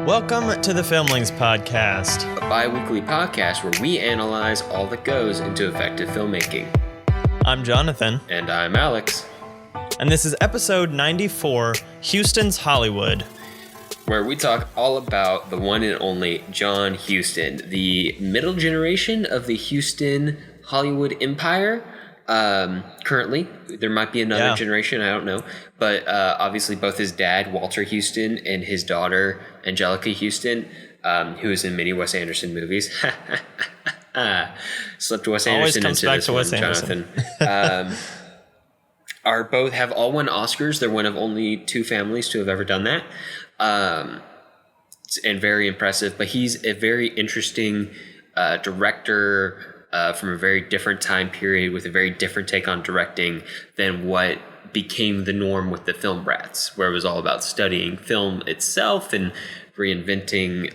Welcome to the Filmlings Podcast, a bi-weekly podcast where we analyze all that goes into effective filmmaking. I'm Jonathan. And I'm Alex. And this is episode 94, Huston's Hollywood, where we talk all about the one and only John Huston, the middle generation of the Huston Hollywood empire. Currently, there might be another generation, I don't know. But obviously both his dad, Walter Huston, and his daughter, Angelica Huston, who is in many Wes Anderson movies. Slipped Wes Anderson into this one, Jonathan. Have all won Oscars. They're one of only two families to have ever done that. And very impressive. But he's a very interesting director from a very different time period with a very different take on directing than what became the norm with the film brats, where it was all about studying film itself and reinventing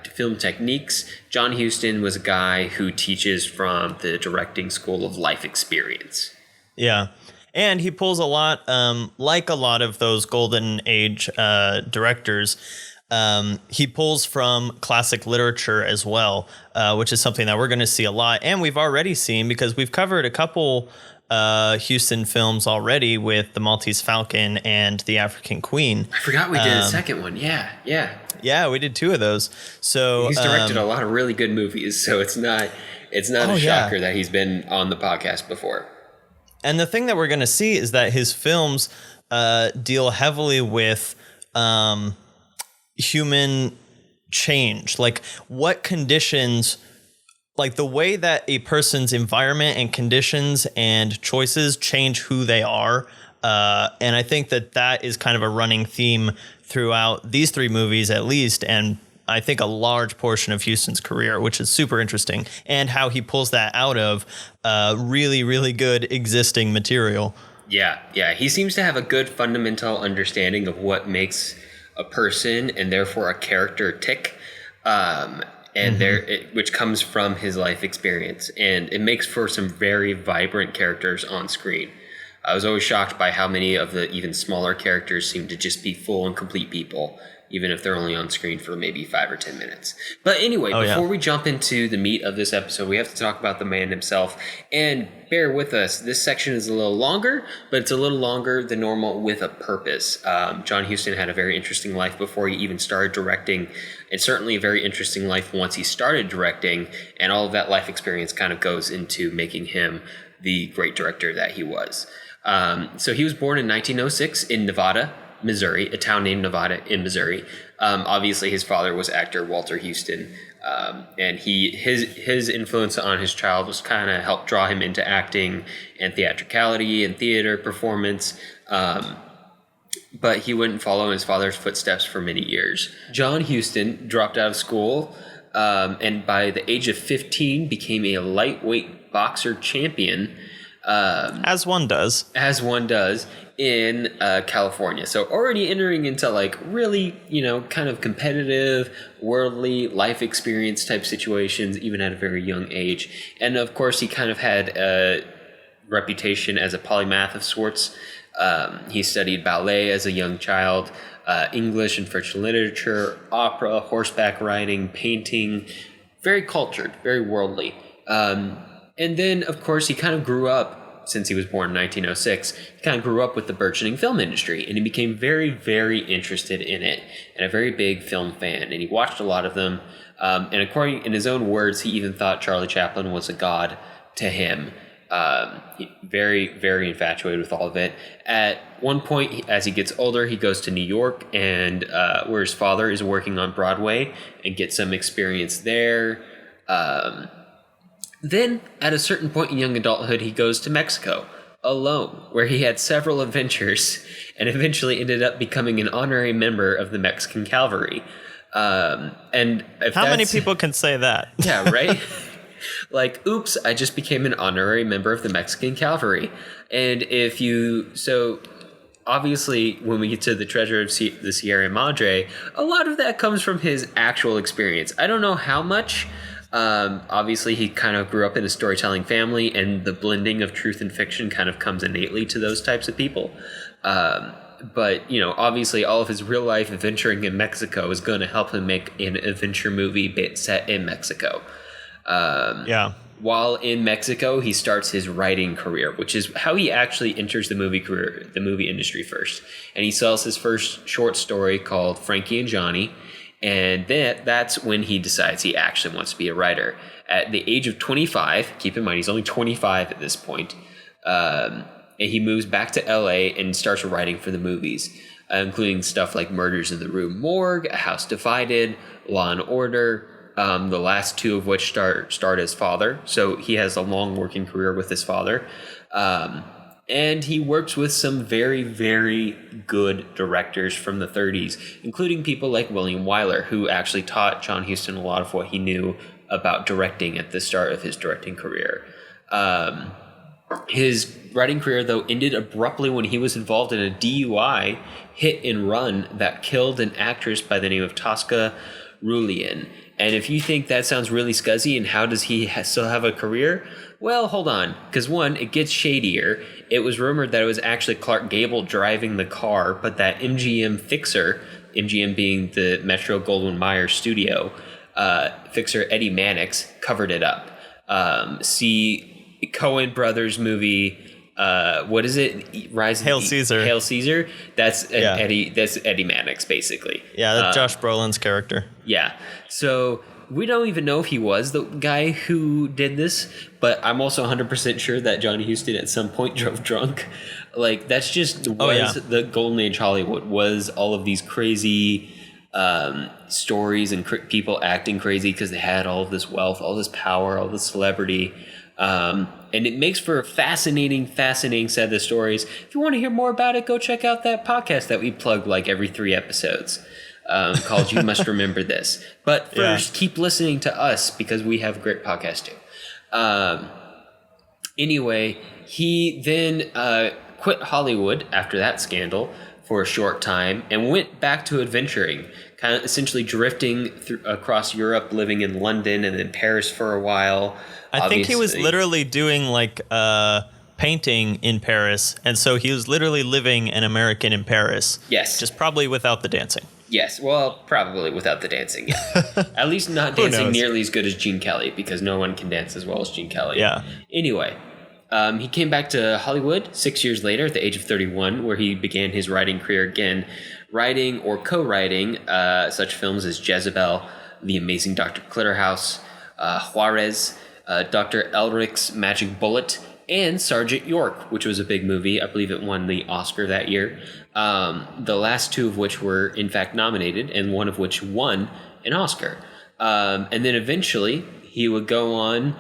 film techniques. John Huston was a guy who teaches from the directing school of life experience. Yeah. And he pulls a lot, like a lot of those golden age directors. He pulls from classic literature as well, which is something that we're going to see a lot. And we've already seen, because we've covered a couple Huston films already with The Maltese Falcon and The African Queen. I forgot we did a second one. Yeah. Yeah, we did two of those. So he's directed a lot of really good movies, so it's not a shocker that he's been on the podcast before. And the thing that we're going to see is that his films deal heavily with human change, like what conditions, like the way that a person's environment and conditions and choices change who they are. And I think that is kind of a running theme throughout these three movies, at least. And I think a large portion of Huston's career, which is super interesting, and how he pulls that out of really, really good existing material. Yeah. He seems to have a good fundamental understanding of what makes a person and therefore a character tick, which comes from his life experience, and it makes for some very vibrant characters on screen. I was always shocked by how many of the even smaller characters seem to just be full and complete people, even if they're only on screen for maybe 5 or 10 minutes. But anyway, before we jump into the meat of this episode, we have to talk about the man himself. And bear with us, this section is a little longer, but it's a little longer than normal with a purpose. John Huston had a very interesting life before he even started directing, and certainly a very interesting life once he started directing, and all of that life experience kind of goes into making him the great director that he was. So he was born in 1906 in Nevada, Missouri, a town named Nevada in Missouri. Obviously, his father was actor Walter Huston, and his influence on his child was kind of helped draw him into acting and theatricality and theater performance. But he wouldn't follow in his father's footsteps for many years. John Huston dropped out of school, and by the age of 15 became a lightweight boxer champion. As one does in California. So already entering into like really, kind of competitive, worldly life experience type situations, even at a very young age. And of course, he kind of had a reputation as a polymath of sorts. He studied ballet as a young child, English and French literature, opera, horseback riding, painting, very cultured, very worldly. And then, of course, he kind of grew up, since he was born in 1906, he kind of grew up with the burgeoning film industry, and he became very, very interested in it, and a very big film fan, and he watched a lot of them. And according in his own words, he even thought Charlie Chaplin was a god to him. Very, very infatuated with all of it. At one point, as he gets older, he goes to New York, and where his father is working on Broadway, and gets some experience there. Then, at a certain point in young adulthood, he goes to Mexico alone, where he had several adventures and eventually ended up becoming an honorary member of the Mexican cavalry. And how many people can say that? Yeah, right? Like, oops, I just became an honorary member of the Mexican cavalry. And so obviously, when we get to the treasure of the Sierra Madre, a lot of that comes from his actual experience. I don't know how much. Obviously, he kind of grew up in a storytelling family, and the blending of truth and fiction kind of comes innately to those types of people. But, you know, obviously all of his real life adventuring in Mexico is going to help him make an adventure movie set in Mexico. While in Mexico, he starts his writing career, which is how he actually enters the movie industry first. And he sells his first short story called Frankie and Johnny. And that's when he decides he actually wants to be a writer. At the age of 25, keep in mind, he's only 25 at this point, and he moves back to LA and starts writing for the movies, including stuff like Murders in the Rue Morgue, A House Divided, Law and Order, the last two of which starred his father. So he has a long working career with his father. And he works with some very, very good directors from the 30s, including people like William Wyler, who actually taught John Huston a lot of what he knew about directing at the start of his directing career. His writing career, though, ended abruptly when he was involved in a DUI hit and run that killed an actress by the name of Tosca Rulian. And if you think that sounds really scuzzy and how does he still have a career? Well, hold on, because one, it gets shadier. It was rumored that it was actually Clark Gable driving the car, but that MGM fixer, MGM being the Metro-Goldwyn-Mayer studio, fixer Eddie Mannix, covered it up. See Coen Brothers movie, what is it? Hail Caesar. Hail Caesar. That's Eddie Mannix, basically. Yeah, that's Josh Brolin's character. Yeah. So we don't even know if he was the guy who did this, but I'm also 100% sure that Johnny Huston at some point drove drunk. Like, that's just the golden age Hollywood, was all of these crazy stories and people acting crazy because they had all of this wealth, all this power, all this celebrity. And it makes for a fascinating set of the stories. If you want to hear more about it, go check out that podcast that we plug like every 3 episodes. Called You Must Remember This. But first, keep listening to us because we have a great podcast too. Anyway, he then quit Hollywood after that scandal for a short time and went back to adventuring, kind of essentially drifting across Europe, living in London and then Paris for a while. I think he was literally doing like painting in Paris, and so he was literally living an American in Paris. Yes. Just probably without the dancing. Yes, well, probably without the dancing. Yeah. At least not dancing nearly as good as Gene Kelly, because no one can dance as well as Gene Kelly. Yeah. Anyway, he came back to Hollywood 6 years later at the age of 31, where he began his writing career again, writing or co-writing such films as Jezebel, The Amazing Dr. Clitterhouse, Juarez, Dr. Elric's Magic Bullet, and Sergeant York, which was a big movie. I believe it won the Oscar that year. The last 2 of which were, in fact, nominated, and one of which won an Oscar. And then eventually, he would go on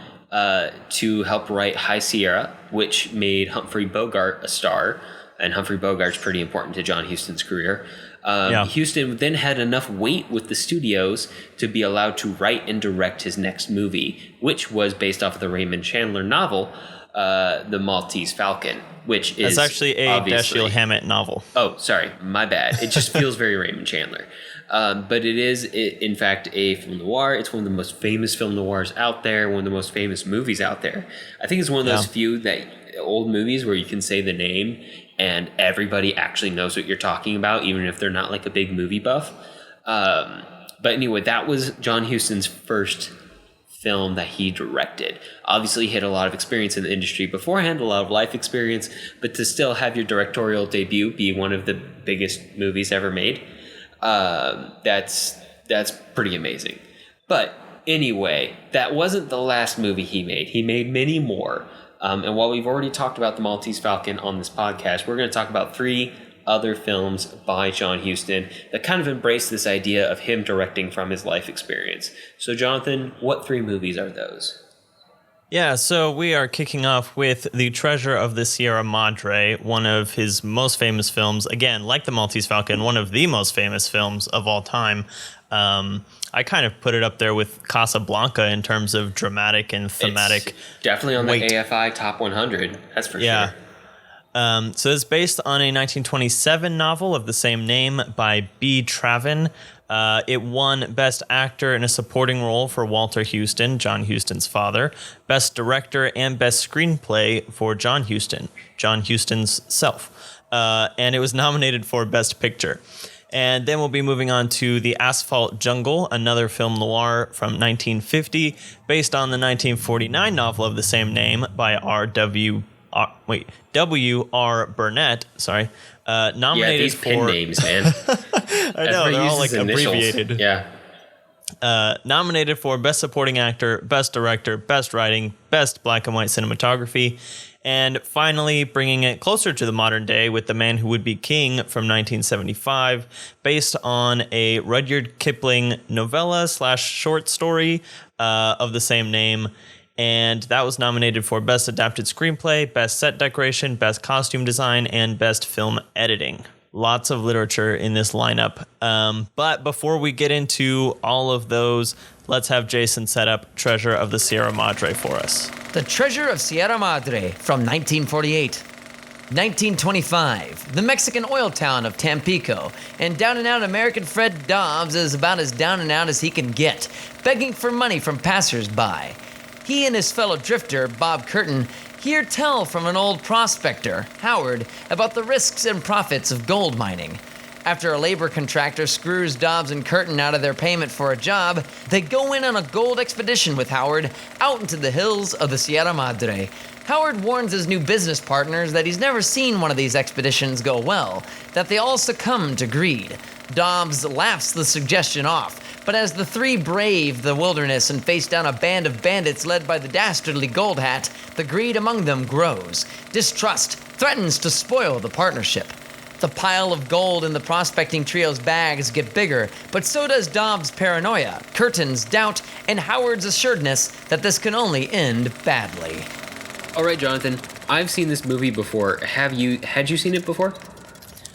to help write High Sierra, which made Humphrey Bogart a star. And Humphrey Bogart's pretty important to John Huston's career. Huston then had enough weight with the studios to be allowed to write and direct his next movie, which was based off of the Raymond Chandler novel, The Maltese Falcon, which is actually a Dashiell Hammett novel. Oh, sorry, my bad. It just feels very Raymond Chandler. But it is, in fact, a film noir. It's one of the most famous film noirs out there, one of the most famous movies out there. I think it's one of those few old movies where you can say the name and everybody actually knows what you're talking about, even if they're not like a big movie buff. But anyway, that was John Huston's first film that he directed. Obviously, he had a lot of experience in the industry beforehand, a lot of life experience, but to still have your directorial debut be one of the biggest movies ever made, that's pretty amazing. But anyway, that wasn't the last movie he made. He made many more. And while we've already talked about The Maltese Falcon on this podcast, we're going to talk about 3 other films by John Huston that kind of embrace this idea of him directing from his life experience. So, Jonathan, what 3 movies are those? Yeah, so we are kicking off with The Treasure of the Sierra Madre, one of his most famous films. Again, like The Maltese Falcon, one of the most famous films of all time. I kind of put it up there with Casablanca in terms of dramatic and thematic. It's definitely on the AFI Top 100, that's for sure. So it's based on a 1927 novel of the same name by B. Travin. It won Best Actor in a Supporting Role for Walter Huston, John Huston's father, Best Director, and Best Screenplay for John Huston, John Huston's self. and it was nominated for Best Picture. And then we'll be moving on to The Asphalt Jungle, another film noir from 1950, based on the 1949 novel of the same name by W.R. Burnett. Sorry, nominated these pen names, man. I know they're all like abbreviated. Yeah. Nominated for Best Supporting Actor, Best Director, Best Writing, Best Black and White Cinematography, and finally bringing it closer to the modern day with The Man Who Would Be King from 1975, based on a Rudyard Kipling novella / short story of the same name. And that was nominated for Best Adapted Screenplay, Best Set Decoration, Best Costume Design, and Best Film Editing. Lots of literature in this lineup. But before we get into all of those, let's have Jason set up Treasure of the Sierra Madre for us. The Treasure of Sierra Madre from 1948. 1925, the Mexican oil town of Tampico, and down-and-out American Fred Dobbs is about as down-and-out as he can get, begging for money from passers-by. He and his fellow drifter, Bob Curtin, hear tell from an old prospector, Howard, about the risks and profits of gold mining. After a labor contractor screws Dobbs and Curtin out of their payment for a job, they go in on a gold expedition with Howard out into the hills of the Sierra Madre. Howard warns his new business partners that he's never seen one of these expeditions go well, that they all succumb to greed. Dobbs laughs the suggestion off, but as the three brave the wilderness and face down a band of bandits led by the dastardly Gold Hat, the greed among them grows. Distrust threatens to spoil the partnership. The pile of gold in the prospecting trio's bags get bigger, but so does Dobbs' paranoia, Curtin's doubt, and Howard's assuredness that this can only end badly. All right, Jonathan, I've seen this movie before. Had you seen it before?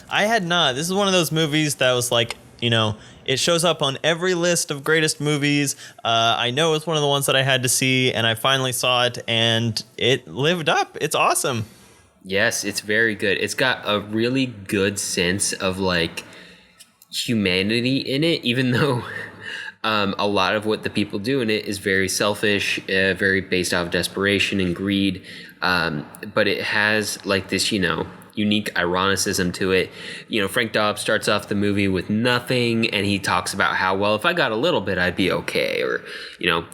I had not. This is one of those movies that was like, it shows up on every list of greatest movies. I know it's one of the ones that I had to see, and I finally saw it, and it lived up. It's awesome. Yes, it's very good. It's got a really good sense of like humanity in it, even though a lot of what the people do in it is very selfish, very based off of desperation and greed. But it has like this, unique ironicism to it. Frank Dobbs starts off the movie with nothing, and he talks about how, well, if I got a little bit, I'd be okay, or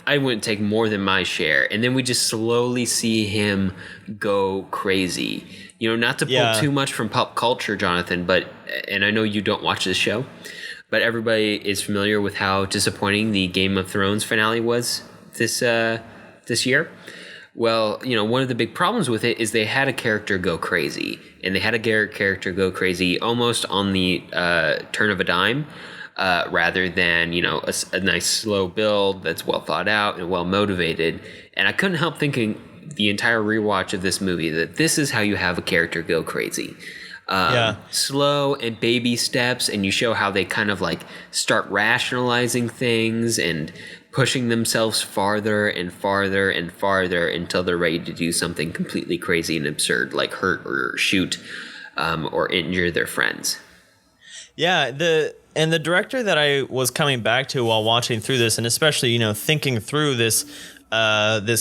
I wouldn't take more than my share. And then we just slowly see him go crazy. Not to pull too much from pop culture, Jonathan, and I know you don't watch this show, but everybody is familiar with how disappointing the Game of Thrones finale was this year. Well, one of the big problems with it is they had a character go crazy, and they had a character go crazy almost on the turn of a dime, rather than, a nice slow build that's well thought out and well motivated. And I couldn't help thinking the entire rewatch of this movie that this is how you have a character go crazy. Slow and baby steps, and you show how they kind of like start rationalizing things and pushing themselves farther and farther and farther until they're ready to do something completely crazy and absurd, like hurt or shoot or injure their friends. Yeah, the director that I was coming back to while watching through this, and especially thinking through this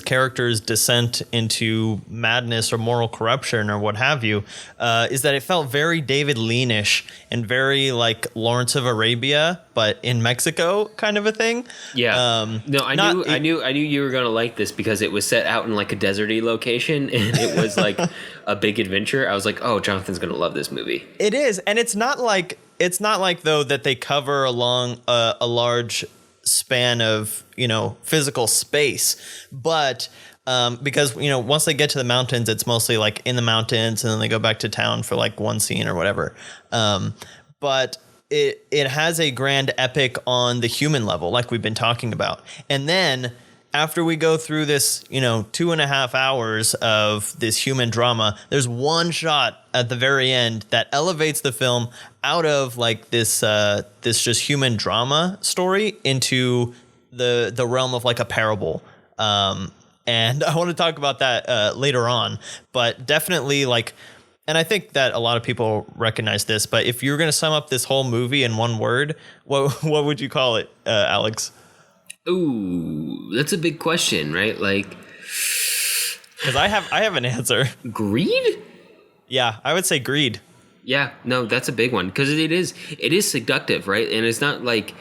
character's descent into madness or moral corruption or what have you, is that it felt very David Lean-ish and very like Lawrence of Arabia, but in Mexico kind of a thing. Yeah. I knew you were going to like this because it was set out in like a deserty location, and it was like a big adventure. I was like, oh, Jonathan's going to love this movie. It is. And it's not like though that they cover along a large span of physical space, but because once they get to the mountains, it's mostly like in the mountains, and then they go back to town for like one scene or whatever, but it has a grand epic on the human level, like we've been talking about. And then after we go through this 2.5 hours of this human drama, there's one shot at the very end that elevates the film out of like this just human drama story into the realm of like a parable. And I want to talk about that later on, but definitely like, and I think that a lot of people recognize this, but if you're going to sum up this whole movie in one word, what would you call it, Alex? Ooh, that's a big question, right? Like, because I have an answer. Greed? Yeah, I would say greed. Yeah, no, that's a big one because it is seductive, right? And it's not like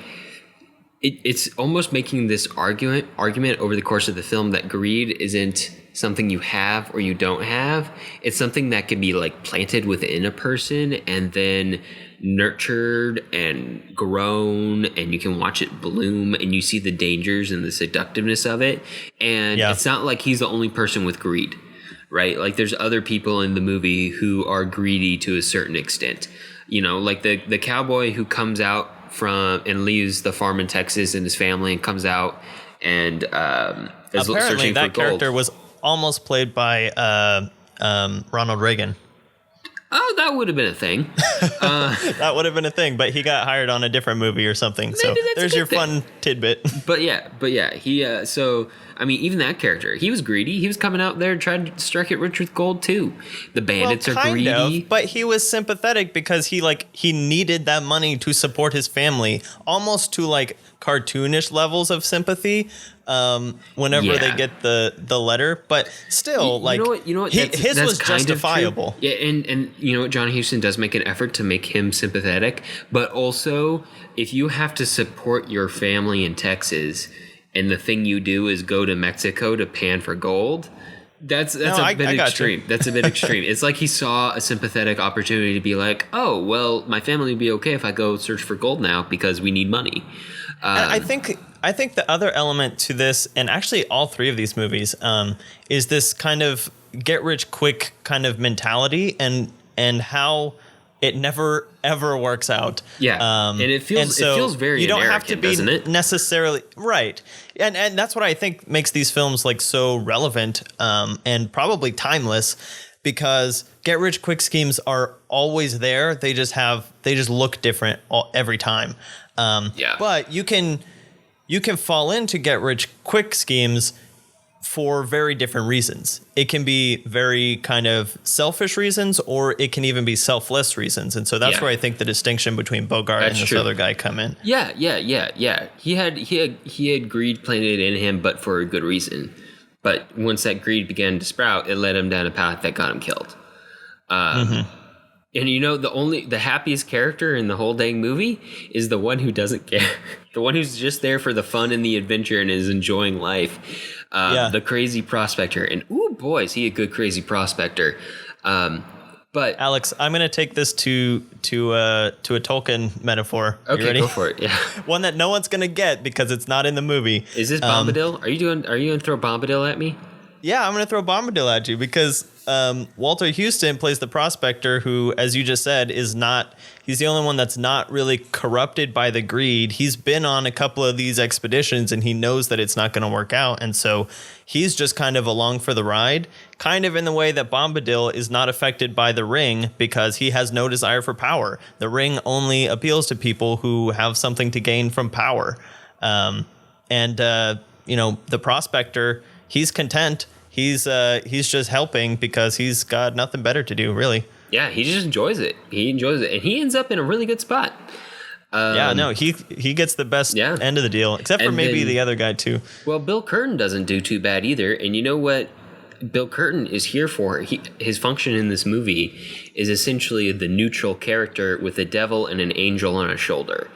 it's almost making this argument over the course of the film that greed isn't something you have or you don't have. It's something that can be like planted within a person and then nurtured and grown, and you can watch it bloom and you see the dangers and the seductiveness of it. And it's not like he's the only person with greed, right? Like there's other people in the movie who are greedy to a certain extent. You know, like the cowboy who comes out from and leaves the farm in Texas and his family and comes out and is apparently searching that for gold. character was almost played by Ronald Reagan. Oh, that would have been a thing. That would have been a thing, but he got hired on a different movie or something. So Maybe that's a there's good your thing. fun tidbit. But yeah, he so I mean, even that character, he was greedy. He was coming out there trying to strike it rich with gold too. The bandits are greedy. But he was sympathetic because he needed that money to support his family, almost to like cartoonish levels of sympathy. Whenever they get the letter, but still, you know what? His That's was kind of justifiable. true. Yeah, and you know what? John Huston does make an effort to make him sympathetic, but also if you have to support your family in Texas, and the thing you do is go to Mexico to pan for gold. That's a bit extreme. That's a bit extreme. It's like he saw a sympathetic opportunity to be like, oh, well, my family would be okay if I go search for gold now because we need money. And I think the other element to this, and actually all three of these movies, is this kind of get rich quick kind of mentality and how it never ever works out. Yeah, and it feels very you don't American, have to be doesn't it? necessarily right, and that's what I think makes these films like so relevant and probably timeless, because get rich quick schemes are always there. They just look different every time. But you can fall into get rich quick schemes for very different reasons. It can be very kind of selfish reasons, or it can even be selfless reasons. And so that's where I think the distinction between Bogart and this other guy come in. Yeah. He had greed planted in him, but for a good reason. But once that greed began to sprout, it led him down a path that got him killed. And you know, the happiest character in the whole dang movie is the one who doesn't care. The one who's just there for the fun and the adventure and is enjoying life. The crazy prospector. And ooh, boy, is he a good crazy prospector. But Alex, I'm going to take this to a Tolkien metaphor. Okay, you ready? Go for it. Yeah. One that no one's going to get because it's not in the movie. Is this Bombadil? Are you going to throw Bombadil at me? Yeah, I'm going to throw Bombadil at you because Walter Huston plays the prospector who, as you just said, he's the only one that's not really corrupted by the greed. He's been on a couple of these expeditions and he knows that it's not going to work out. And so he's just kind of along for the ride, kind of in the way that Bombadil is not affected by the ring because he has no desire for power. The ring only appeals to people who have something to gain from power. The prospector, he's content. He's just helping because he's got nothing better to do, really. Yeah, he just enjoys it. And he ends up in a really good spot. He gets the best end of the deal, except for maybe the other guy too. Well, Bill Curtin doesn't do too bad either. And you know what Bill Curtin is here for? His function in this movie is essentially the neutral character with a devil and an angel on his shoulder.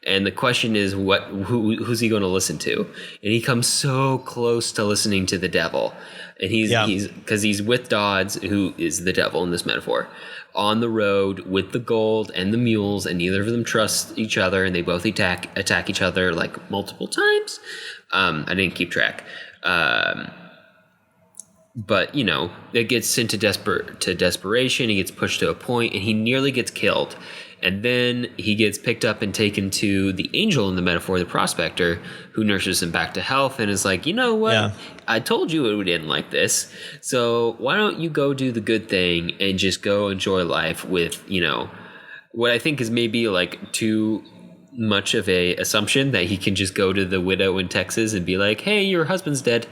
And the question is, who's he going to listen to? And he comes so close to listening to the devil. And he's with Dodds, who is the devil in this metaphor, on the road with the gold and the mules, and neither of them trust each other, and they both attack each other like multiple times. I didn't keep track. But, you know, it gets sent to desperation. He gets pushed to a point, and he nearly gets killed. And then he gets picked up and taken to the angel in the metaphor, the prospector, who nurses him back to health and is like, you know what? Yeah. I told you it would end like this. So why don't you go do the good thing and just go enjoy life with, you know, what I think is maybe like too much of a assumption that he can just go to the widow in Texas and be like, hey, your husband's dead.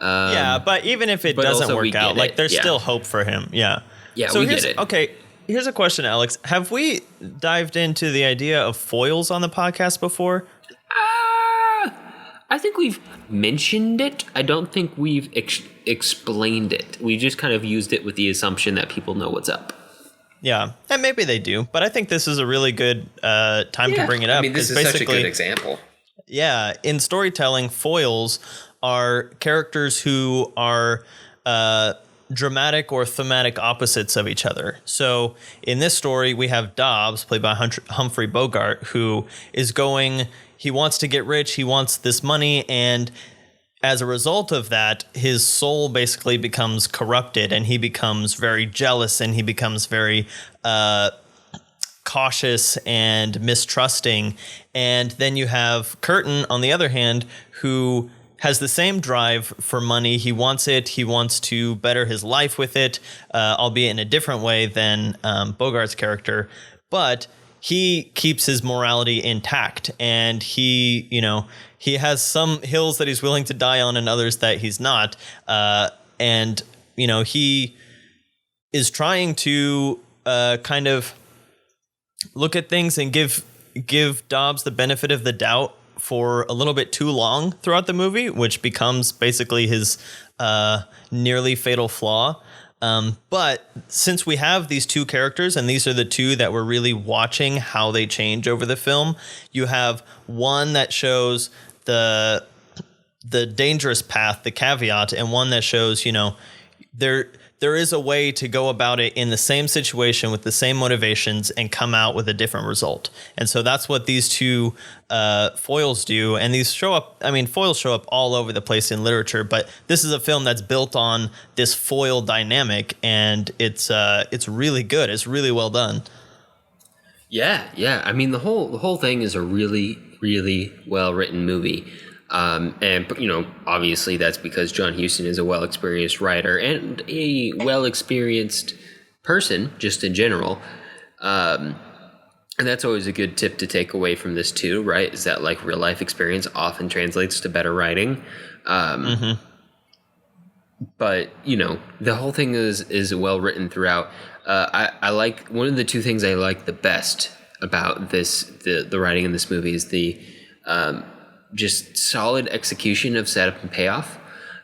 But even if it doesn't work out, like there's still hope for him. Yeah. Yeah, so we get it. Okay. Here's a question, Alex. Have we dived into the idea of foils on the podcast before? I think we've mentioned it. I don't think we've explained it. We just kind of used it with the assumption that people know what's up. Yeah, and maybe they do, but I think this is a really good time to bring it up. I mean, this is such a good example. Yeah, in storytelling, foils are characters who are dramatic or thematic opposites of each other. So in this story, we have Dobbs, played by Humphrey Bogart, who is he wants to get rich, he wants this money, and as a result of that, his soul basically becomes corrupted, and he becomes very jealous, and he becomes very cautious and mistrusting. And then you have Curtin, on the other hand, who has the same drive for money. He wants it. He wants to better his life with it, albeit in a different way than Bogart's character. But he keeps his morality intact, and he has some hills that he's willing to die on and others that he's not. And he is trying to kind of look at things and give Dobbs the benefit of the doubt for a little bit too long throughout the movie, which becomes basically his nearly fatal flaw. But since we have these two characters, and these are the two that we're really watching how they change over the film, you have one that shows the dangerous path, the caveat, and one that shows, there is a way to go about it in the same situation with the same motivations and come out with a different result. And so that's what these two foils do. And these foils show up all over the place in literature, but this is a film that's built on this foil dynamic, and it's really good. It's really well done. Yeah. I mean, the whole thing is a really, really well written movie. And obviously that's because John Huston is a well-experienced writer and a well-experienced person just in general. And that's always a good tip to take away from this too, right? Is that like real life experience often translates to better writing. But the whole thing is well written throughout. I like, one of the two things I like the best about the writing in this movie is the, just solid execution of setup and payoff.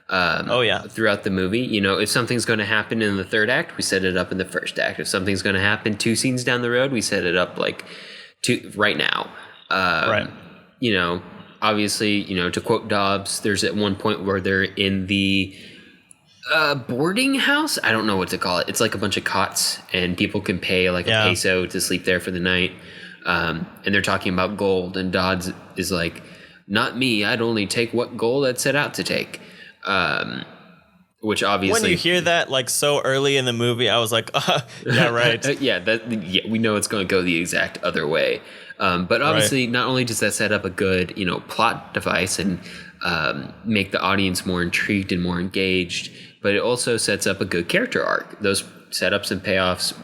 Throughout the movie, if something's going to happen in the third act, we set it up in the first act. If something's going to happen 2 scenes down the road, we set it up right now. Right. Obviously, to quote Dobbs, there's at one point where they're in the boarding house. I don't know what to call it. It's like a bunch of cots, and people can pay a peso to sleep there for the night. And they're talking about gold, and Dobbs is like, "Not me. I'd only take what gold I'd set out to take." Which obviously, when you hear that so early in the movie, I was like, "Yeah, right." We know it's going to go the exact other way. But obviously, Not only does that set up a good, plot device and make the audience more intrigued and more engaged, but it also sets up a good character arc. Those setups and payoffs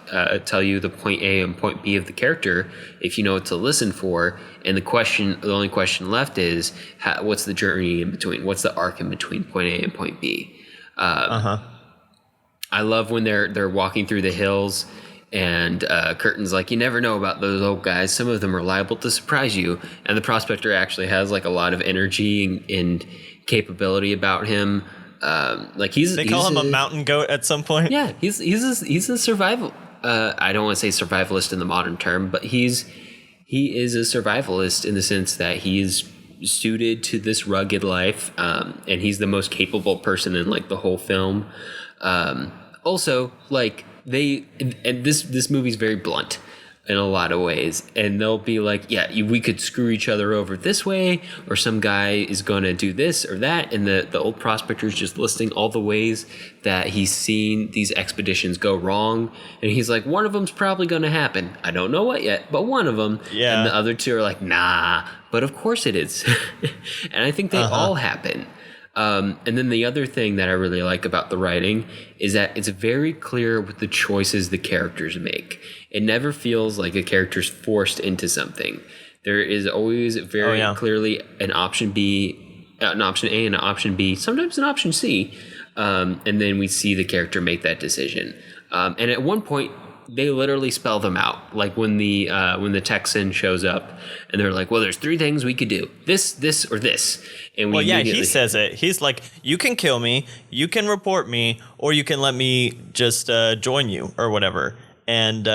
tell you the point A and point B of the character if you know what to listen for. And the only question left is, what's the journey in between? What's the arc in between point A and point B? I love when they're walking through the hills, and Curtin's like, "You never know about those old guys. Some of them are liable to surprise you." And the prospector actually has a lot of energy and capability about him. They call him a mountain goat at some point. Yeah, he's a survival. I don't want to say survivalist in the modern term, but he is a survivalist in the sense that he is suited to this rugged life, and he's the most capable person in the whole film. Also, this movie's very blunt in a lot of ways, and they'll be like, we could screw each other over this way, or some guy is going to do this or that, and the old prospector's just listing all the ways that he's seen these expeditions go wrong, and he's like, one of them's probably going to happen. I don't know what yet, but one of them. Yeah. And the other two are like, nah, but of course it is. And I think they all happen. And then the other thing that I really like about the writing is that it's very clear with the choices the characters make. It never feels like a character's forced into something. There is always very clearly an option B, an option A and an option B, sometimes an option C. And then we see the character make that decision. And at one point, they literally spell them out. Like when the Texan shows up and they're like, well, there's 3 things we could do. This, or this. And he says it. He's like, you can kill me, you can report me, or you can let me just join you or whatever. And,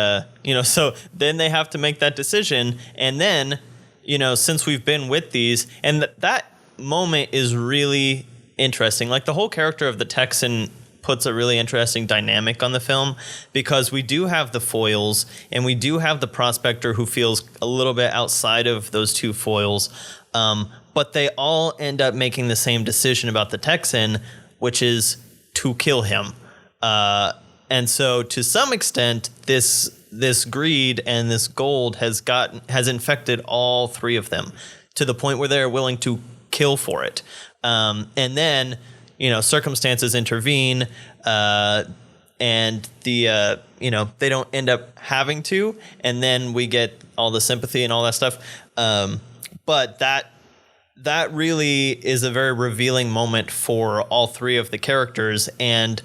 so then they have to make that decision. And then, since we've been with these, and that moment is really interesting. Like the whole character of the Texan puts a really interesting dynamic on the film, because we do have the foils and we do have the prospector who feels a little bit outside of those two foils. But they all end up making the same decision about the Texan, which is to kill him. And so to some extent, this greed and this gold has infected all three of them to the point where they're willing to kill for it. And then, circumstances intervene, and they don't end up having to, and then we get all the sympathy and all that stuff. But that really is a very revealing moment for all three of the characters and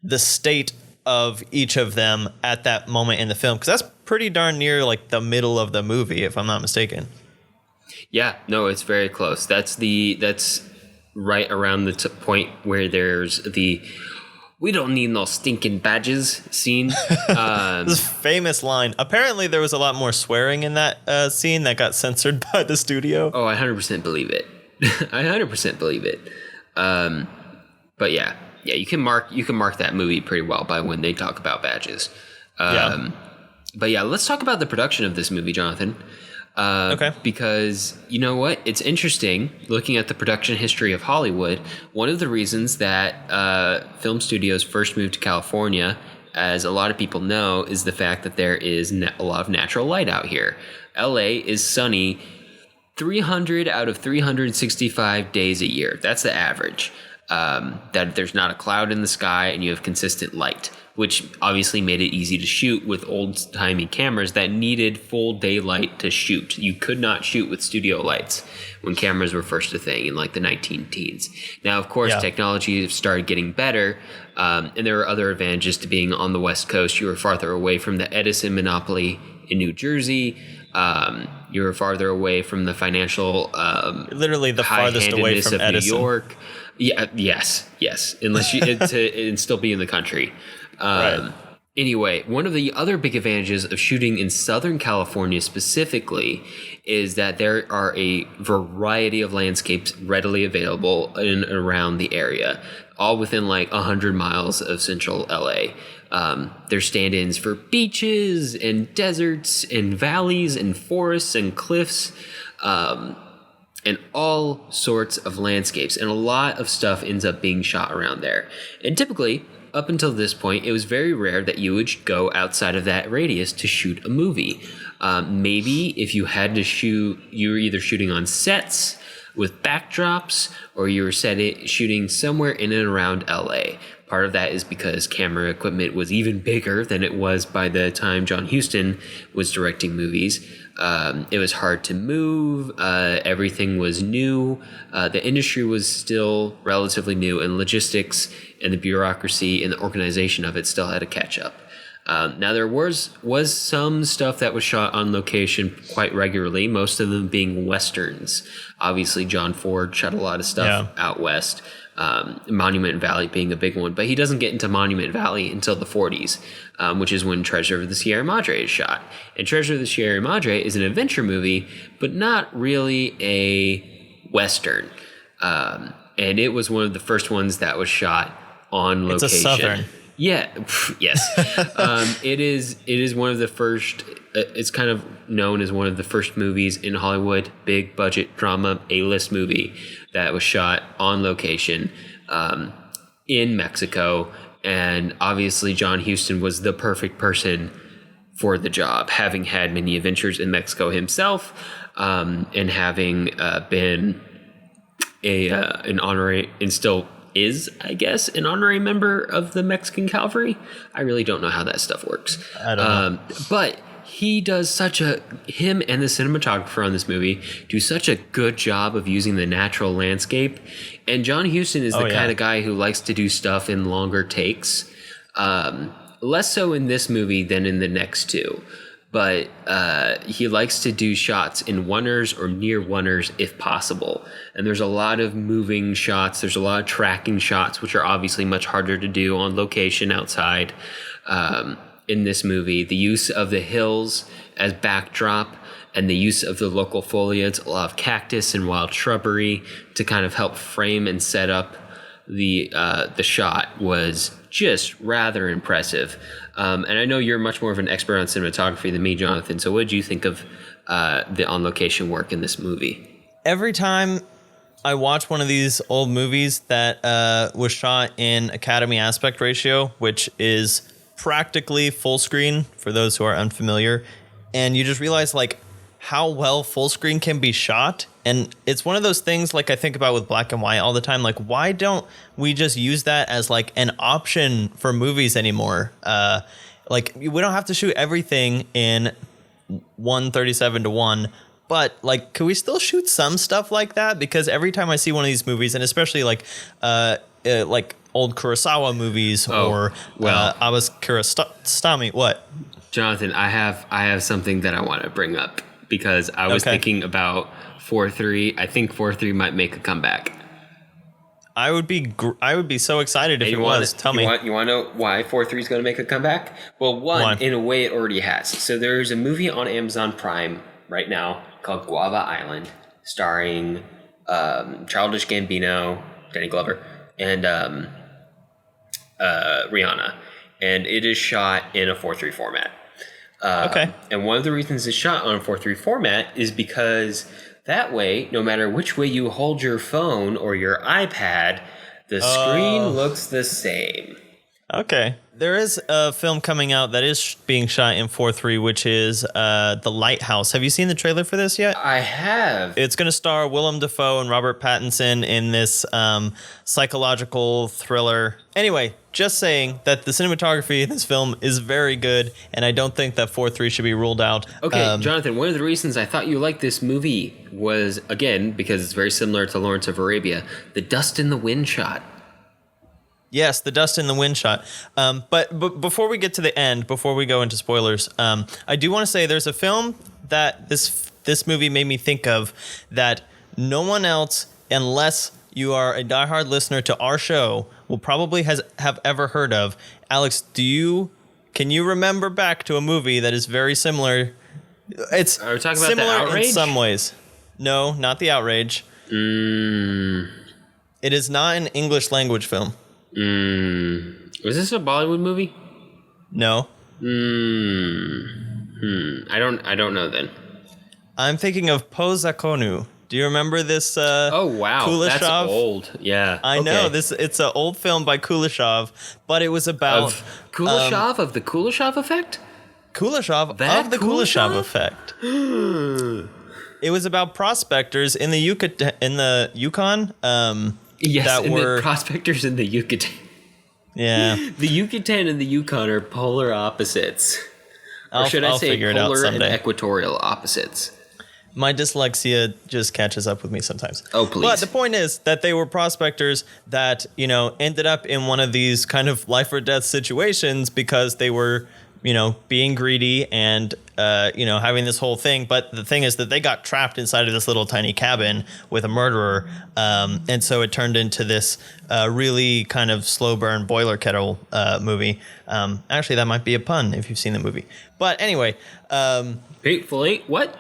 the state of each of them at that moment in the film, because that's pretty darn near like the middle of the movie, if I'm not mistaken. Yeah, no, it's very close. That's right around the point where there's the "we don't need no stinking badges" scene. This famous line. Apparently, there was a lot more swearing in that scene that got censored by the studio. Oh, I 100% believe it. I 100% believe it. But yeah, you can mark that movie pretty well by when they talk about badges. But yeah, let's talk about the production of this movie, Jonathan. Okay. Because you know what? It's interesting looking at the production history of Hollywood. One of the reasons that film studios first moved to California, as a lot of people know, is the fact that there is a lot of natural light out here. LA is sunny 300 out of 365 days a year. That's the average. That there's not a cloud in the sky and you have consistent light, which obviously made it easy to shoot with old-timey cameras that needed full daylight to shoot. You could not shoot with studio lights when cameras were first a thing in like the 19-teens. Now, of course, technology started getting better, and there are other advantages to being on the West Coast. You were farther away from the Edison monopoly in New Jersey. You were farther away from the financial literally the farthest away from Edison. New York. Yeah, yes. Unless you and still be in the country. Right. Anyway, one of the other big advantages of shooting in Southern California specifically is that there are a variety of landscapes readily available in and around the area, all within like 100 miles of central LA. There's stand-ins for beaches and deserts and valleys and forests and cliffs, and all sorts of landscapes. And a lot of stuff ends up being shot around there. And typically, up until this point, it was very rare that you would go outside of that radius to shoot a movie. Maybe if you had to shoot, you were either shooting on sets with backdrops, or you were shooting somewhere in and around LA. Part of that is because camera equipment was even bigger than it was by the time John Huston was directing movies. It was hard to move. Everything was new. The industry was still relatively new, and logistics and the bureaucracy and the organization of it still had to catch up. Now, there was some stuff that was shot on location quite regularly, most of them being Westerns. Obviously, John Ford shot a lot of stuff out west, Monument Valley being a big one. But he doesn't get into Monument Valley until the 40s, which is when Treasure of the Sierra Madre is shot. And Treasure of the Sierra Madre is an adventure movie, but not really a Western. And it was one of the first ones that was shot on location. It's a Southern. Yeah, yes. It is one of the first, it's kind of known as one of the first movies in Hollywood, big budget drama, A-list movie that was shot on location in Mexico. And obviously John Huston was the perfect person for the job, having had many adventures in Mexico himself, and having been an honorary, and still is, I guess, an honorary member of the Mexican Cavalry. I really don't know how that stuff works. I don't know. But he does him and the cinematographer on this movie do such a good job of using the natural landscape. And John Huston is the kind of guy who likes to do stuff in longer takes. Less so in this movie than in the next two. But he likes to do shots in oneers or near oneers if possible. And there's a lot of moving shots. There's a lot of tracking shots, which are obviously much harder to do on location outside. in this movie. The use of the hills as backdrop and the use of the local foliage, a lot of cactus and wild shrubbery to kind of help frame and set up the shot was just rather impressive. And I know you're much more of an expert on cinematography than me, Jonathan. So what did you think of the on-location work in this movie? Every time I watch one of these old movies that was shot in Academy aspect ratio, which is practically full screen for those who are unfamiliar, and you just realize like how well full screen can be shot. And it's one of those things like I think about with black and white all the time. Like, why don't we just use that as like an option for movies anymore? Like, we don't have to shoot everything in 1:37:1. But like, could we still shoot some stuff like that? Because every time I see one of these movies, and especially like old Kurosawa movies or Abbas Kiarostami, what? Jonathan, I have something that I want to bring up because I was thinking about 4-3. I think 4-3 might make a comeback. I would be so excited if it was. Tell me. You want to know why 4-3 is going to make a comeback? Well, one, in a way, it already has. So there's a movie on Amazon Prime right now called Guava Island, starring Childish Gambino, Danny Glover, and Rihanna. And it is shot in a 4:3 format. And one of the reasons it's shot on a 4:3 format is because that way, no matter which way you hold your phone or your iPad, the screen looks the same. Okay. There is a film coming out that is being shot in 4:3, which is The Lighthouse. Have you seen the trailer for this yet? I have. It's going to star Willem Dafoe and Robert Pattinson in this psychological thriller. Anyway, just saying that the cinematography in this film is very good, and I don't think that 4:3 should be ruled out. Okay, Jonathan, one of the reasons I thought you liked this movie was, again, because it's very similar to Lawrence of Arabia, the dust in the wind shot. Yes, the dust in the wind shot. But before we get to the end, before we go into spoilers, I do want to say there's a film that this movie made me think of that no one else, unless you are a diehard listener to our show, will probably have ever heard of. Alex, can you remember back to a movie that is very similar? It's Are we talking about similar The Outrage? in some ways. No, not The Outrage. It is not an English language film. Was this a Bollywood movie? No. I don't know then. I'm thinking of Pozakonu. Do you remember this? Oh wow, Kuleshov? that's old. Yeah, I know this. It's an old film by Kuleshov, but it was about Kuleshov of the Kuleshov effect. Kuleshov That of the Kuleshov effect. It was about prospectors in the Yukon. Yes, that and were the prospectors in the Yucatan. Yeah, The Yucatan and the Yukon are polar opposites. I'll say figure it out polar and someday. equatorial opposites? My dyslexia just catches up with me sometimes. Oh, please. But the point is that they were prospectors that, ended up in one of these kind of life or death situations because they were, being greedy and, having this whole thing. But the thing is that they got trapped inside of this little tiny cabin with a murderer. And so it turned into this really kind of slow burn boiler kettle movie. Actually, that might be a pun if you've seen the movie. But anyway. Hatefully, what?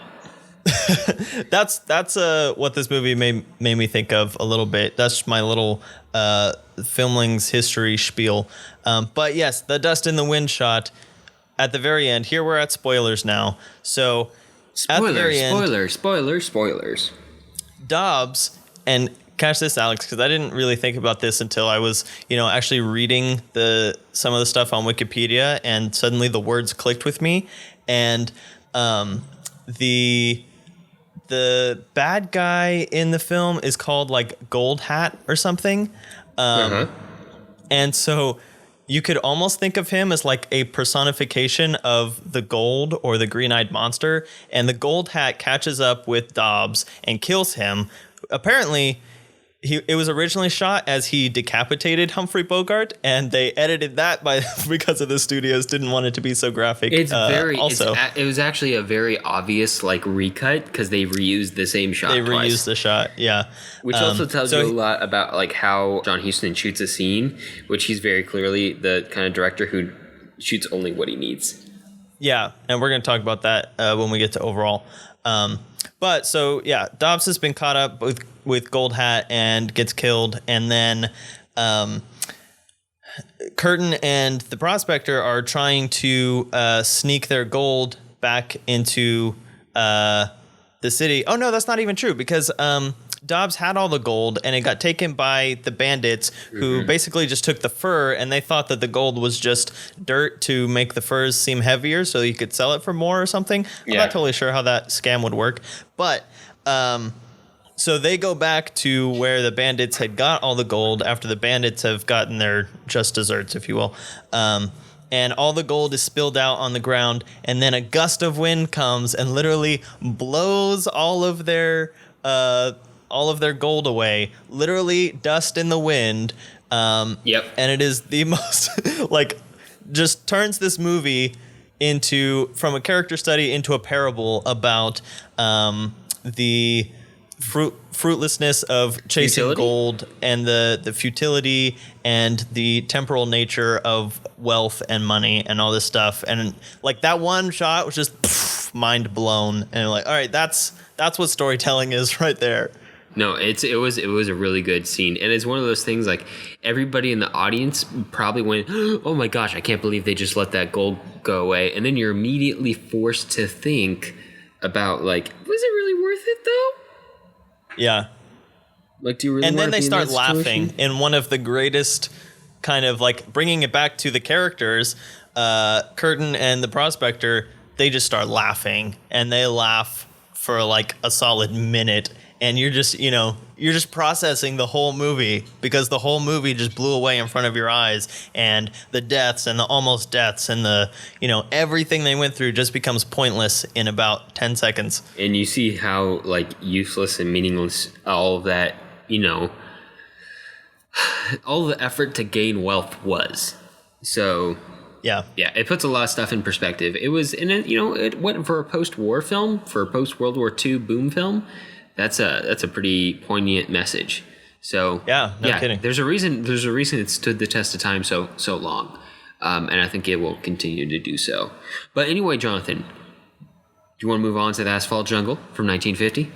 That's what this movie made me think of a little bit. That's my little filmlings history spiel. But yes, the dust in the wind shot at the very end. Here we're at spoilers now. So at the very end, spoilers. Dobbs, and catch this, Alex, because I didn't really think about this until I was, actually reading some of the stuff on Wikipedia, and suddenly the words clicked with me, and the bad guy in the film is called like Gold Hat or something. And so you could almost think of him as like a personification of the gold or the green-eyed monster. And the Gold Hat catches up with Dobbs and kills him. Apparently, it was originally shot as he decapitated Humphrey Bogart, and they edited that because of the studios didn't want it to be so graphic. It was actually a very obvious recut because they reused the same shot. They reused the shot, yeah. Which also tells you a lot about how John Huston shoots a scene, which he's very clearly the kind of director who shoots only what he needs. Yeah, and we're going to talk about that when we get to overall. But so, yeah, Dobbs has been caught up with Gold Hat and gets killed. And then Curtin and the Prospector are trying to sneak their gold back into the city. Oh, no, that's not even true because Dobbs had all the gold and it got taken by the bandits who basically just took the fur, and they thought that the gold was just dirt to make the furs seem heavier so you could sell it for more or something. I'm not totally sure how that scam would work. But so they go back to where the bandits had got all the gold after the bandits have gotten their just desserts, if you will. And all the gold is spilled out on the ground, and then a gust of wind comes and literally blows all of their gold away, literally dust in the wind. Yep. And it is the most just turns this movie from a character study into a parable about the fruitlessness of chasing gold and the futility and the temporal nature of wealth and money and all this stuff. And like that one shot was just mind blown. And like, all right, that's what storytelling is right there. No, it was a really good scene, and it's one of those things like everybody in the audience probably went, "Oh my gosh, I can't believe they just let that gold go away," and then you're immediately forced to think about was it really worth it though? Yeah. Like, do you really? And want then they to be start in that laughing situation? in one of the greatest kind of bringing it back to the characters. Curtin and the Prospector, they just start laughing, and they laugh for a solid minute. And you're just processing the whole movie because the whole movie just blew away in front of your eyes, and the deaths and the almost deaths and the, everything they went through just becomes pointless in about 10 seconds. And you see how useless and meaningless all of that, all the effort to gain wealth was. So Yeah, it puts a lot of stuff in perspective. It was, and it went for a post-war film, for a post-World War II boom film. That's a pretty poignant message. So no kidding. There's a reason it stood the test of time so long, and I think it will continue to do so. But anyway, Jonathan, do you want to move on to the Asphalt Jungle from 1950?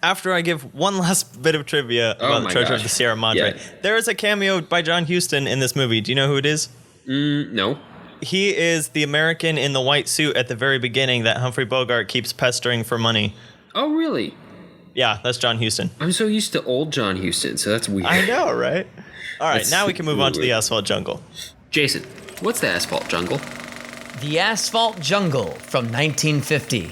After I give one last bit of trivia about the Treasure of the Sierra Madre, there is a cameo by John Huston in this movie. Do you know who it is? No. He is the American in the white suit at the very beginning that Humphrey Bogart keeps pestering for money. Oh, really? Yeah, that's John Huston. I'm so used to old John Huston, so that's weird. I know, right? All right, now we can move on to the Asphalt Jungle. Jason, what's the Asphalt Jungle? The Asphalt Jungle from 1950.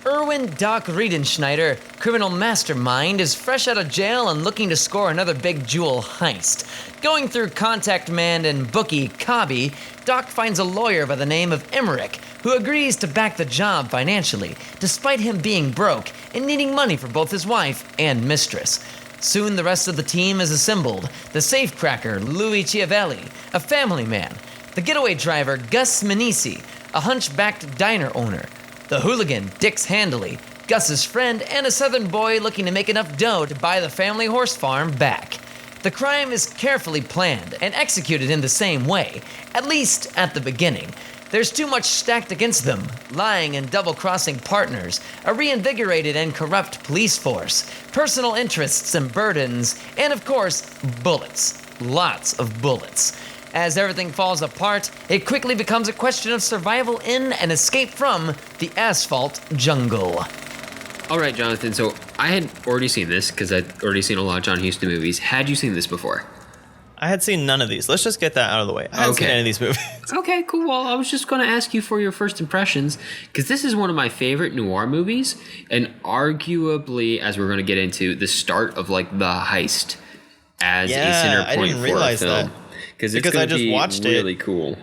Erwin Doc Riedenschneider, criminal mastermind, is fresh out of jail and looking to score another big jewel heist. Going through contact man and bookie Cobby, Doc finds a lawyer by the name of Emmerich, who agrees to back the job financially, despite him being broke and needing money for both his wife and mistress. Soon the rest of the team is assembled. The safecracker, Louis Chiavelli, a family man. The getaway driver, Gus Manisi, a hunchbacked diner owner. The hooligan, Dix Handley, Gus's friend, and a southern boy looking to make enough dough to buy the family horse farm back. The crime is carefully planned and executed in the same way, at least at the beginning. There's too much stacked against them, lying and double-crossing partners, a reinvigorated and corrupt police force, personal interests and burdens, and of course, bullets. Lots of bullets. As everything falls apart, it quickly becomes a question of survival in and escape from the Asphalt Jungle. All right, Jonathan, so I had already seen this because I'd already seen a lot of John Huston movies. Had you seen this before? I had seen none of these. Let's just get that out of the way. I haven't seen any of these movies. Okay, cool. Well, I was just going to ask you for your first impressions because this is one of my favorite noir movies and arguably, as we're going to get into, the start of the heist as a center point I didn't for realize a film. that. Because I just watched really cool.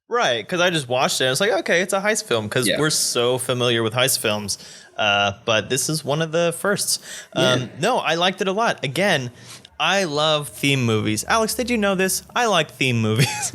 Right, because I just watched it. I was like, okay, it's a heist film because we're so familiar with heist films. But this is one of the firsts. No, I liked it a lot. Again, I love theme movies. Alex, did you know this? I like theme movies.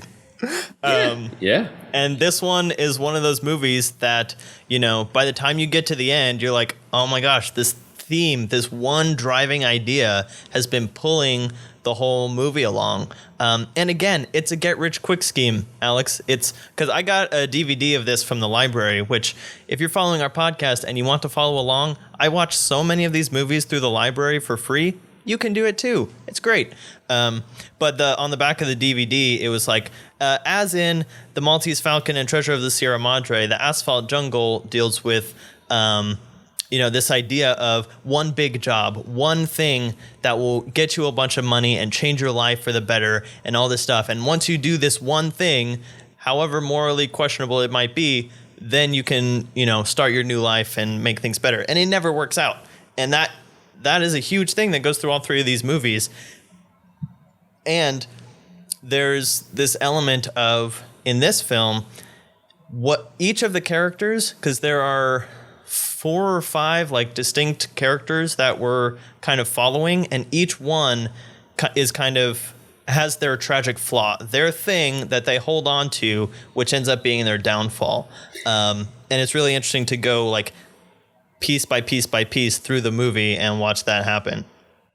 Yeah. And this one is one of those movies that, by the time you get to the end, you're like, oh my gosh, this theme, this one driving idea has been pulling the whole movie along. And again, it's a get rich quick scheme, Alex. It's because I got a DVD of this from the library, which if you're following our podcast and you want to follow along, I watch so many of these movies through the library for free. You can do it too. It's great. But on the back of the DVD, it was like, as in The Maltese Falcon and Treasure of the Sierra Madre, the Asphalt Jungle deals with this idea of one big job, one thing that will get you a bunch of money and change your life for the better and all this stuff. And once you do this one thing, however morally questionable it might be, then you can, start your new life and make things better. And it never works out. And that is a huge thing that goes through all three of these movies. And there's this element of, in this film, what each of the characters, because there are 4 or 5 like distinct characters that we're kind of following, and each one is kind of has their tragic flaw, their thing that they hold on to, which ends up being their downfall. And it's really interesting to go like piece by piece by piece through the movie and watch that happen.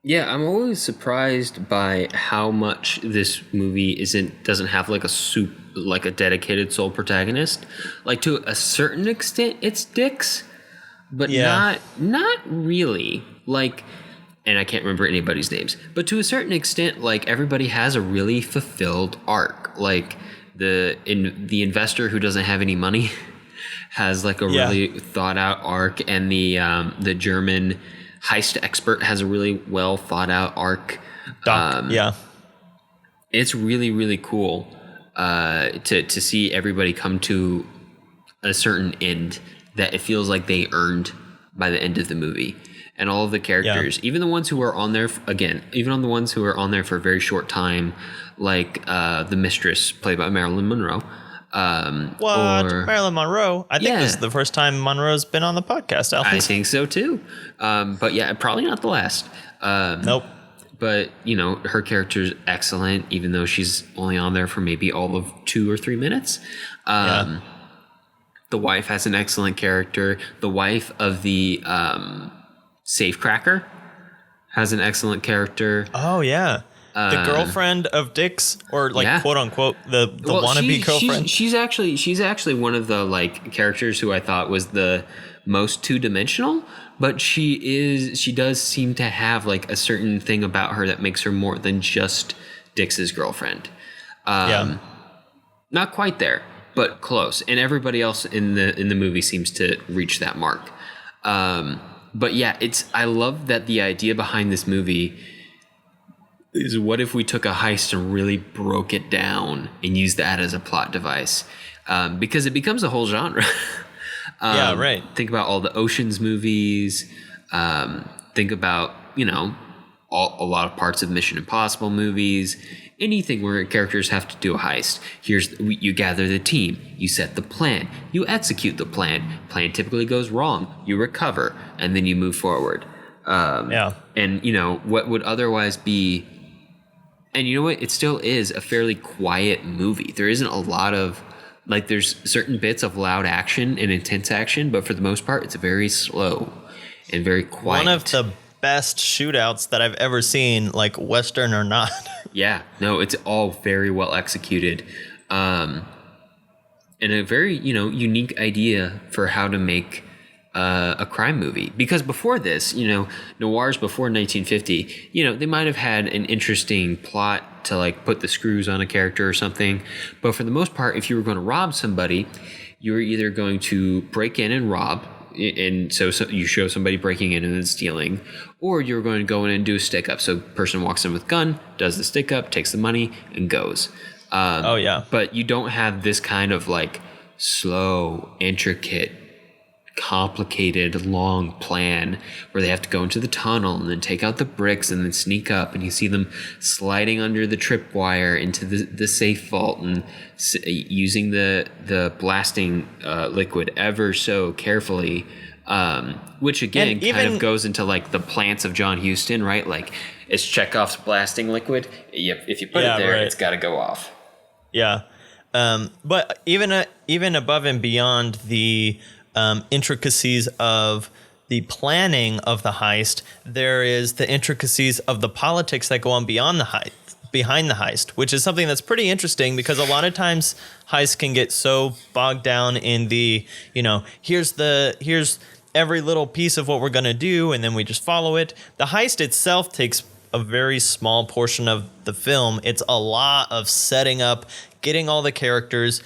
Yeah, I'm always surprised by how much this movie doesn't have like a dedicated sole protagonist. Like to a certain extent, it's Dix, but not really. Like, and I can't remember anybody's names, but to a certain extent, like everybody has a really fulfilled arc. Like the investor who doesn't have any money has like a really thought out arc, and the German heist expert has a really well thought out arc. It's really, really cool to see everybody come to a certain end that it feels like they earned by the end of the movie. And all of the characters, even the ones who are on there, even on the ones who are on there for a very short time, like the mistress played by Marilyn Monroe. Marilyn Monroe? I think this is the first time Monroe's been on the podcast, Alex. I think so too. But yeah, probably not the last. Nope. But, her character's excellent, even though she's only on there for maybe all of 2 or 3 minutes. The wife has an excellent character. The wife of the safecracker has an excellent character. Oh, yeah. The girlfriend of Dix, or quote unquote, the wannabe girlfriend. She's actually one of the like characters who I thought was the most 2-dimensional, but she does seem to have like a certain thing about her that makes her more than just Dix's girlfriend. Not quite there, but close. And everybody else in the movie seems to reach that mark. But yeah, I love that the idea behind this movie is, what if we took a heist and really broke it down and used that as a plot device? Because it becomes a whole genre. Right. Think about all the Ocean's movies. Think about, a lot of parts of Mission Impossible movies. Anything where characters have to do a heist. You gather the team. You set the plan. You execute the plan. Plan typically goes wrong. You recover. And then you move forward. And, what would otherwise be... And you know what? It still is a fairly quiet movie. There isn't a lot of... Like, there's certain bits of loud action and intense action, but for the most part, it's very slow and very quiet. One of the best shootouts that I've ever seen, like Western or not. Yeah. No, it's all very well executed. And a very, unique idea for how to make a crime movie. Because before this, noirs before 1950, they might have had an interesting plot to like put the screws on a character or something. But for the most part, if you were going to rob somebody, you were either going to break in and rob, and so you show somebody breaking in and then stealing, or you're going to go in and do a stick up. So person walks in with a gun, does the stick up, takes the money, and goes. But you don't have this kind of like slow, intricate, complicated, long plan where they have to go into the tunnel and then take out the bricks and then sneak up, and you see them sliding under the tripwire into the safe vault and using the blasting liquid ever so carefully, which again kind of goes into like the plants of John Huston, right? Like, it's Chekhov's blasting liquid. If you put it there, it's got to go off. Yeah. But even above and beyond the intricacies of the planning of the heist, there is the intricacies of the politics that go on behind the heist, which is something that's pretty interesting because a lot of times heists can get so bogged down in the, here's every little piece of what we're going to do, and then we just follow it. The heist itself takes a very small portion of the film. It's a lot of setting up, getting all the characters,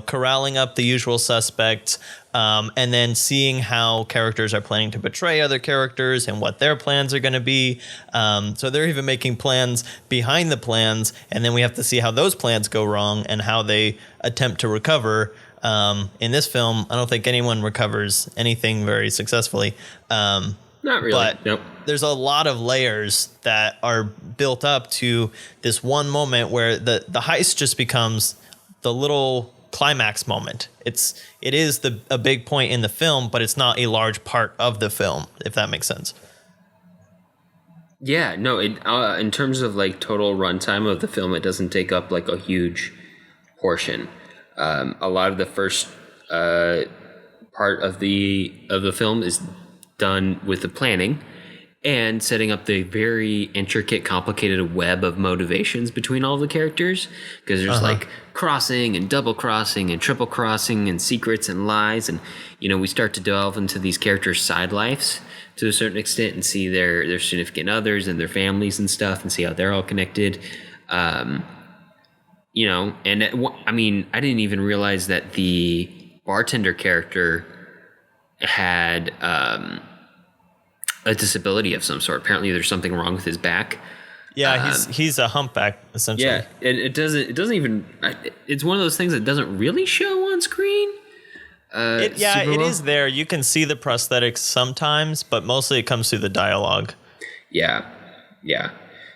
corralling up the usual suspects, and then seeing how characters are planning to betray other characters and what their plans are going to be. So they're even making plans behind the plans, and then we have to see how those plans go wrong and how they attempt to recover. In this film, I don't think anyone recovers anything very successfully. Not really. But nope. There's a lot of layers that are built up to this one moment where the heist just becomes the little climax moment. It is a big point in the film, but it's not a large part of the film, if that makes sense. Yeah, no, in terms of like total runtime of the film, it doesn't take up like a huge portion. A lot of the first part of the film is done with the planning and setting up the very intricate, complicated web of motivations between all the characters, because there's like crossing and double crossing and triple crossing and secrets and lies, and we start to delve into these characters' side lives to a certain extent and see their significant others and their families and stuff, and see how they're all connected. I didn't even realize that the bartender character had a disability of some sort. Apparently there's something wrong with his back. Yeah, he's a humpback, essentially. Yeah, and it doesn't even, it's one of those things that doesn't really show on screen. It is there. You can see the prosthetics sometimes, but mostly it comes through the dialogue. Yeah.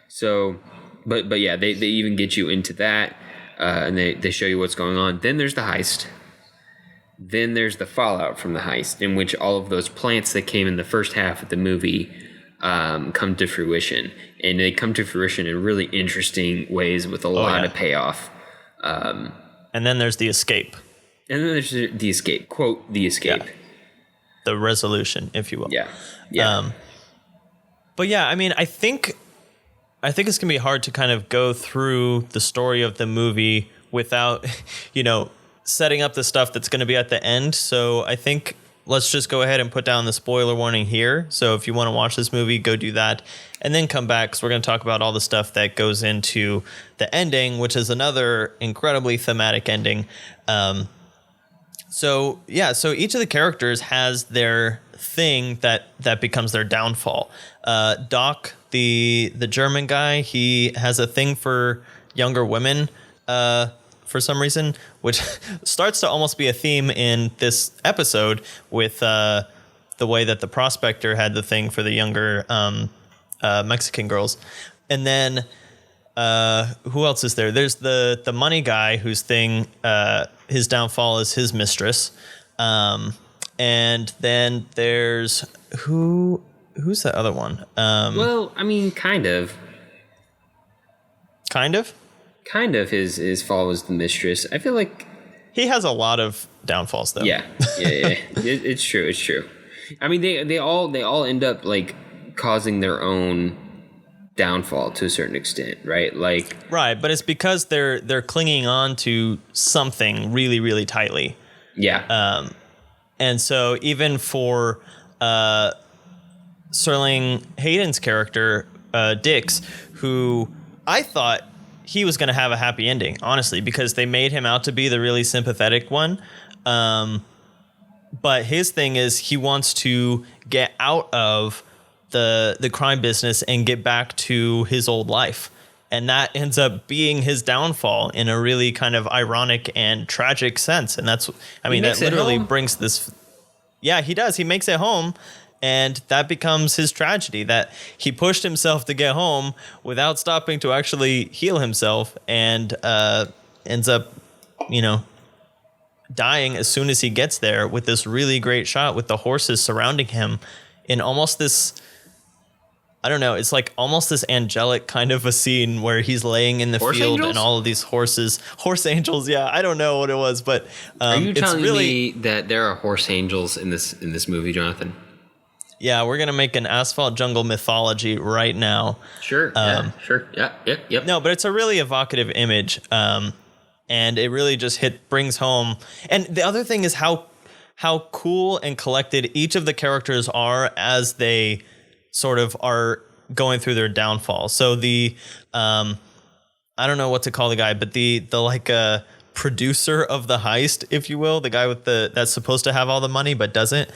So, but yeah, they even get you into that, and they show you what's going on. Then there's the heist. Then there's the fallout from the heist, in which all of those plants that came in the first half of the movie come to fruition. And they come to fruition in really interesting ways with a lot of payoff. And then there's the escape. And then there's the escape. Quote, the escape. Yeah. The resolution, if you will. Yeah. But yeah, I think it's going to be hard to kind of go through the story of the movie without, setting up the stuff that's going to be at the end. So I think let's just go ahead and put down the spoiler warning here. So if you want to watch this movie, go do that and then come back, because we're going to talk about all the stuff that goes into the ending, which is another incredibly thematic ending. So each of the characters has their thing that becomes their downfall. Doc, the German guy, he has a thing for younger women, for some reason, which starts to almost be a theme in this episode with the way that the prospector had the thing for the younger Mexican girls. And then who else is there? There's the money guy whose thing, his downfall is his mistress. And then there's who's the other one? Kind of. Kind of? Kind of his fall was the mistress. I feel like he has a lot of downfalls, though. Yeah. It's true. They all end up like causing their own downfall to a certain extent, right? Right, but it's because they're clinging on to something really, really tightly. Yeah. And so even for Sterling Hayden's character, Dix, who I thought he was going to have a happy ending, honestly, because they made him out to be the really sympathetic one. But his thing is he wants to get out of the crime business and get back to his old life. And that ends up being his downfall in a really kind of ironic and tragic sense. And that literally brings this. Yeah, he does. He makes it home. And that becomes his tragedy, that he pushed himself to get home without stopping to actually heal himself, and ends up, dying as soon as he gets there, with this really great shot with the horses surrounding him in almost this, I don't know, it's like almost this angelic kind of a scene where he's laying in the field and all of these horse angels. Yeah, I don't know what it was, but are you telling me that there are horse angels in this movie, Jonathan? Yeah, we're gonna make an Asphalt Jungle mythology right now. Sure. Sure. Yeah. Yep. No, but it's a really evocative image, and it really just brings home. And the other thing is how cool and collected each of the characters are as they sort of are going through their downfall. So the I don't know what to call the guy, but the like producer of the heist, if you will, the guy with that's supposed to have all the money but doesn't.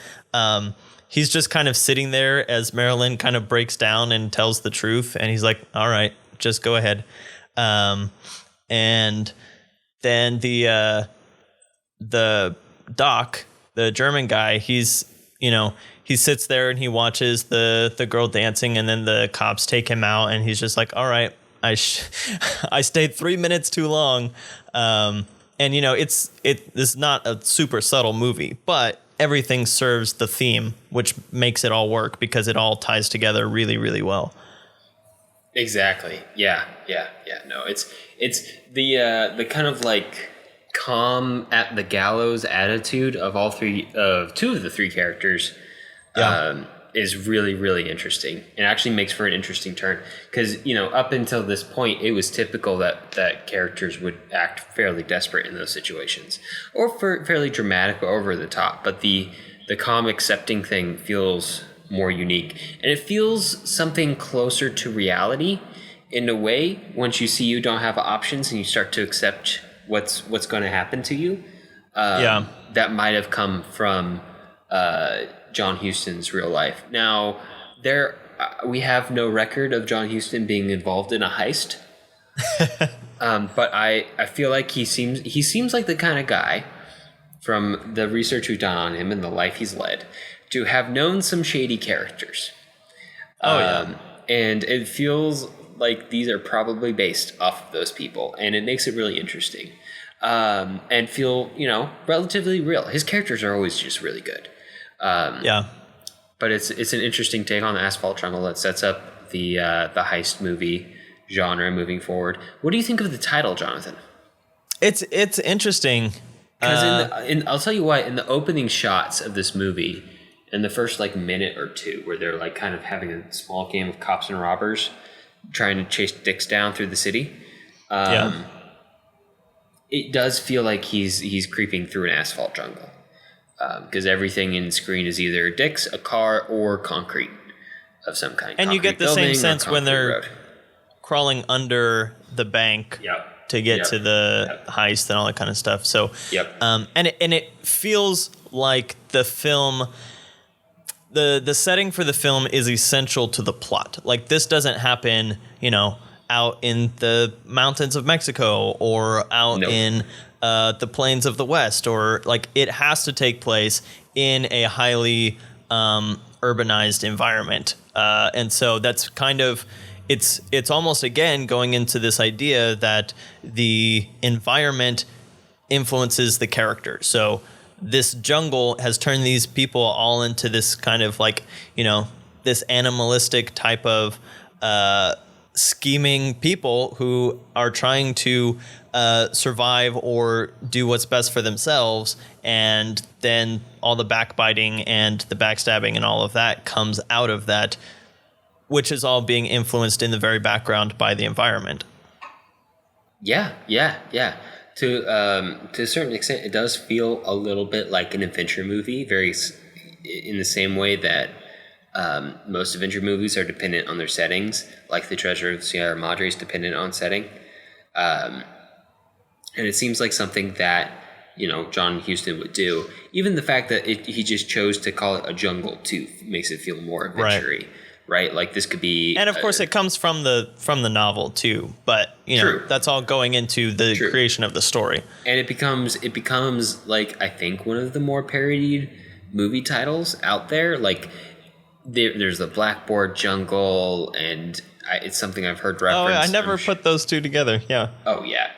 He's just kind of sitting there as Marilyn kind of breaks down and tells the truth, and he's like, "All right, just go ahead." And then the doc, the German guy, he sits there and he watches the girl dancing, and then the cops take him out, and he's just like, "All right, I stayed 3 minutes too long." And it's not a super subtle movie, but everything serves the theme, which makes it all work because it all ties together really, really well. Exactly. Yeah. No, it's the kind of like calm at the gallows attitude of two of the three characters. Yeah. Is really, really interesting. It actually makes for an interesting turn because, up until this point, it was typical that characters would act fairly desperate in those situations or fairly dramatic or over the top. But the calm accepting thing feels more unique, and it feels something closer to reality in a way once you see you don't have options and you start to accept what's going to happen to you. That might have come from John Huston's real life. Now, we have no record of John Huston being involved in a heist, but I feel like he seems like the kind of guy, from the research we've done on him and the life he's led, to have known some shady characters. And it feels like these are probably based off of those people, and it makes it really interesting and feel relatively real. His characters are always just really good. But it's an interesting take on the Asphalt Jungle that sets up the heist movie genre moving forward. What do you think of the title, Jonathan? It's interesting because I'll tell you why. In the opening shots of this movie, in the first minute or two, where they're kind of having a small game of cops and robbers trying to chase dicks down through the city, it does feel like he's creeping through an asphalt jungle. Because everything in screen is either dicks, a car, or concrete of some kind. And you get the same sense when they're crawling under the bank to get to the heist and all that kind of stuff. So, and it feels like the film, the setting for the film is essential to the plot. Like, this doesn't happen, out in the mountains of Mexico or out in the plains of the West, or it has to take place in a highly urbanized environment. And so that's kind of, it's almost again going into this idea that the environment influences the character. So this jungle has turned these people all into this kind of this animalistic type of scheming people who are trying to survive or do what's best for themselves, and then all the backbiting and the backstabbing and all of that comes out of that, which is all being influenced in the very background by the environment. Yeah. To a certain extent, it does feel a little bit like an adventure movie, very in the same way that most adventure movies are dependent on their settings, like The Treasure of Sierra Madre is dependent on setting. And it seems like something that, John Huston would do. Even the fact that he just chose to call it a jungle too makes it feel more adventure-y, right? Like this could be... And of course it comes from the novel too, but that's all going into the creation of the story. And it becomes I think one of the more parodied movie titles out there. There's the Blackboard Jungle, and it's something I've heard referenced. Oh, I never put those two together. Yeah. Oh yeah.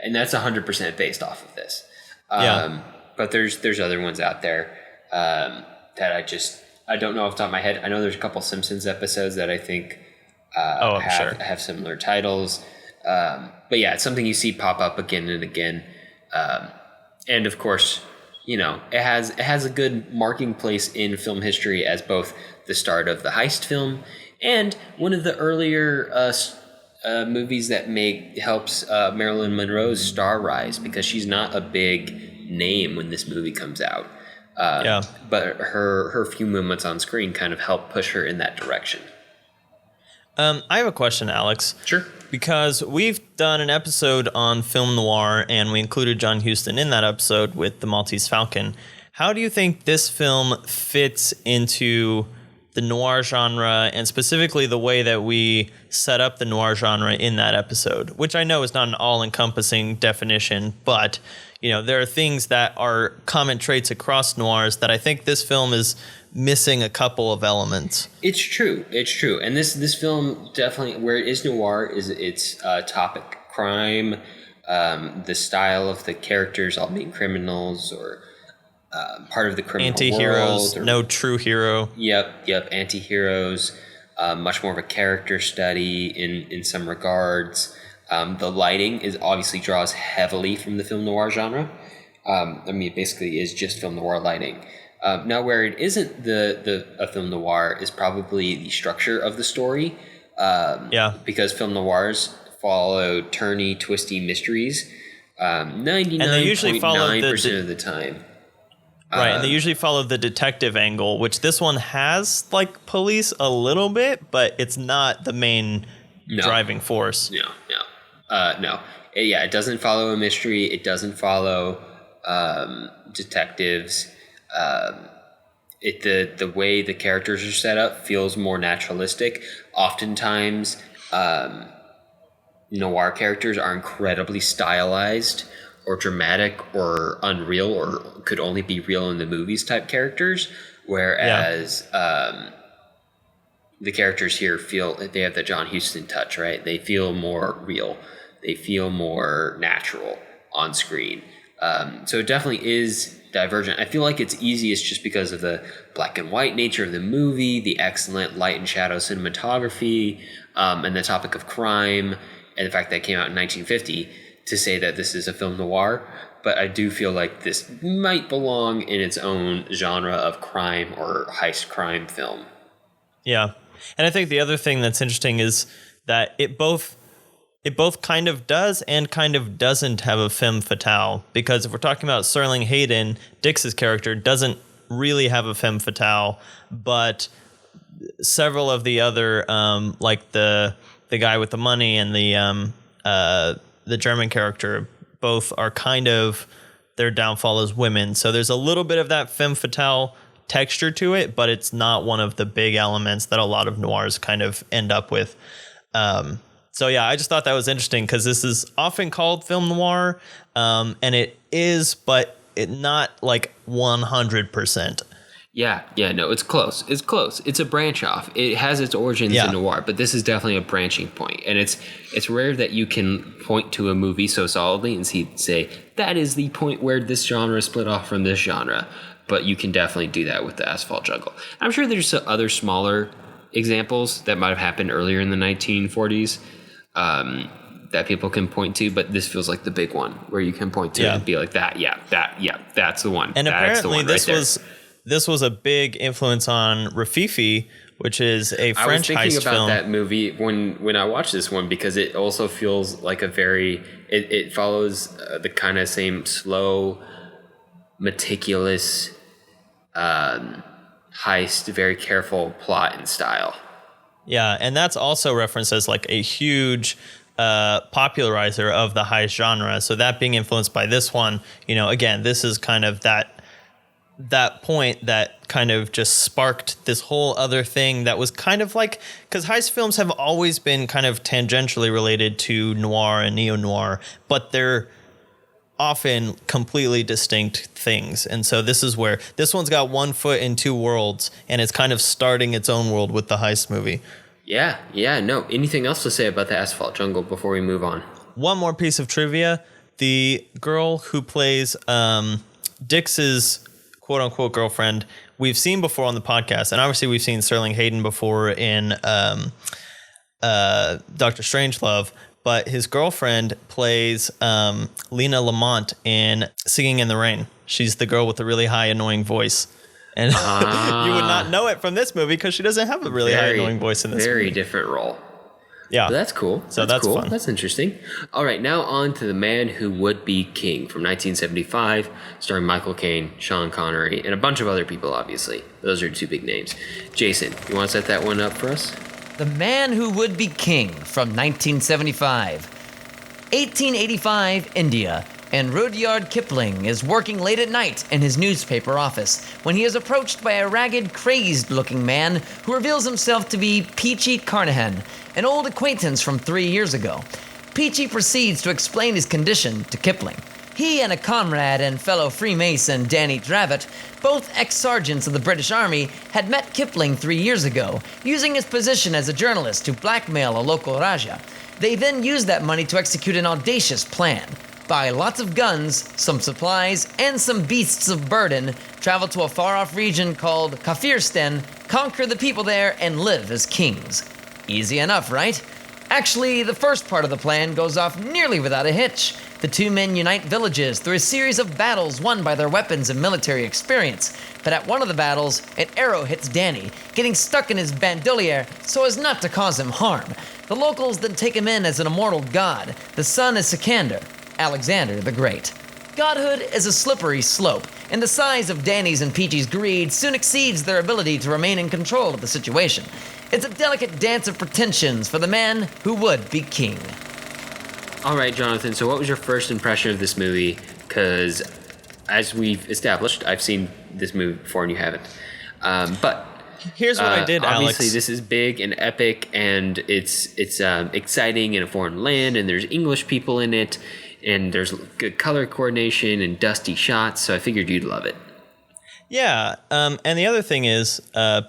And that's 100% based off of this. But there's other ones out there that I don't know off the top of my head. I know there's a couple Simpsons episodes that I think have similar titles. But yeah, it's something you see pop up again and again. And of course, it has a good marking place in film history as both the start of the heist film and one of the earlier movies that helps Marilyn Monroe's star rise, because she's not a big name when this movie comes out. But her few moments on screen kind of help push her in that direction. I have a question, Alex. Sure. Because we've done an episode on film noir, and we included John Huston in that episode with The Maltese Falcon. How do you think this film fits into the noir genre, and specifically the way that we set up the noir genre in that episode? Which I know is not an all-encompassing definition, but there are things that are common traits across noirs that I think this film is missing a couple of elements. It's true. And this film definitely, where it is noir, is its topic, crime, the style of the characters all being criminals or part of the criminal anti-heroes, world. No true hero. Yep, anti-heroes. Much more of a character study in some regards. The lighting obviously draws heavily from the film noir genre. It basically is just film noir lighting. Now, where it isn't a film noir is probably the structure of the story. Because film noirs follow turny, twisty mysteries 99.9% of the time. Right, and they usually follow the detective angle, which this one has, like, police a little bit, but it's not the main driving force. No. It doesn't follow a mystery. It doesn't follow detectives. The way the characters are set up feels more naturalistic. Oftentimes, noir characters are incredibly stylized or dramatic or unreal or could only be real in the movies type characters, whereas the characters here feel they have the John Huston touch, right? They feel more real. They feel more natural on screen. So it definitely is divergent. I feel like it's easiest just because of the black and white nature of the movie, the excellent light and shadow cinematography, and the topic of crime, and the fact that it came out in 1950 to say that this is a film noir. But I do feel like this might belong in its own genre of crime or heist crime film. Yeah. And I think the other thing that's interesting is that it both kind of does and kind of doesn't have a femme fatale, because if we're talking about Sterling Hayden, Dix's character doesn't really have a femme fatale, but several of the other, like the guy with the money and the German character, both are kind of their downfall as women. So there's a little bit of that femme fatale texture to it, but it's not one of the big elements that a lot of noirs kind of end up with. So yeah, I just thought that was interesting because this is often called film noir, and it is, but it not like 100%. Yeah, no, it's close. It's a branch off. It has its origins in noir, but this is definitely a branching point. And it's rare that you can point to a movie so solidly and say, that is the point where this genre split off from this genre. But you can definitely do that with the Asphalt Jungle. I'm sure there's other smaller examples that might have happened earlier in the 1940s that people can point to, but this feels like the big one where you can point to and be like, that's the one. And that's apparently this was a big influence on Rafifi, which is a French heist film. I was thinking about that movie when I watched this one, because it also feels like it follows the kind of same slow, meticulous heist, very careful plot and style. Yeah, and that's also referenced as like a huge popularizer of the heist genre. So that being influenced by this one, again, this is kind of that point that kind of just sparked this whole other thing that was kind of like, because heist films have always been kind of tangentially related to noir and neo-noir, but they're often completely distinct things. And so this is where this one's got one foot in two worlds, and it's kind of starting its own world with the heist movie. Yeah, no. Anything else to say about the Asphalt Jungle before we move on? One more piece of trivia. The girl who plays Dix's quote-unquote girlfriend, we've seen before on the podcast, and obviously we've seen Sterling Hayden before in Dr. Strangelove, but his girlfriend plays Lena Lamont in Singing in the Rain. She's the girl with the really high, annoying voice. And you would not know it from this movie because she doesn't have a really high, annoying voice in this movie. Very different role. Yeah. But that's cool. So that's cool. fun. That's interesting. All right, now on to The Man Who Would Be King from 1975, starring Michael Caine, Sean Connery, and a bunch of other people, obviously. Those are two big names. Jason, you want to set that one up for us? The Man Who Would Be King from 1975. 1885, India, and Rudyard Kipling is working late at night in his newspaper office when he is approached by a ragged, crazed-looking man who reveals himself to be Peachy Carnahan, an old acquaintance from 3 years ago. Peachy proceeds to explain his condition to Kipling. He and a comrade and fellow Freemason, Danny Dravett, both ex-sergeants of the British Army, had met Kipling 3 years ago, using his position as a journalist to blackmail a local Raja. They then used that money to execute an audacious plan. Buy lots of guns, some supplies, and some beasts of burden, travel to a far-off region called Kafirstan, conquer the people there, and live as kings. Easy enough, right? Actually, the first part of the plan goes off nearly without a hitch. The two men unite villages through a series of battles won by their weapons and military experience. But at one of the battles, an arrow hits Danny, getting stuck in his bandolier so as not to cause him harm. The locals then take him in as an immortal god. The son is Sikander, Alexander the Great. Godhood is a slippery slope, and the size of Danny's and Peachy's greed soon exceeds their ability to remain in control of the situation. It's a delicate dance of pretensions for the man who would be king. All right, Jonathan, so what was your first impression of this movie? Because as we've established, I've seen this movie before and you haven't. But here's what I did, Alex. Obviously, this is big and epic, and it's exciting in a foreign land, and there's English people in it, and there's good color coordination and dusty shots, so I figured you'd love it. Yeah, and the other thing is,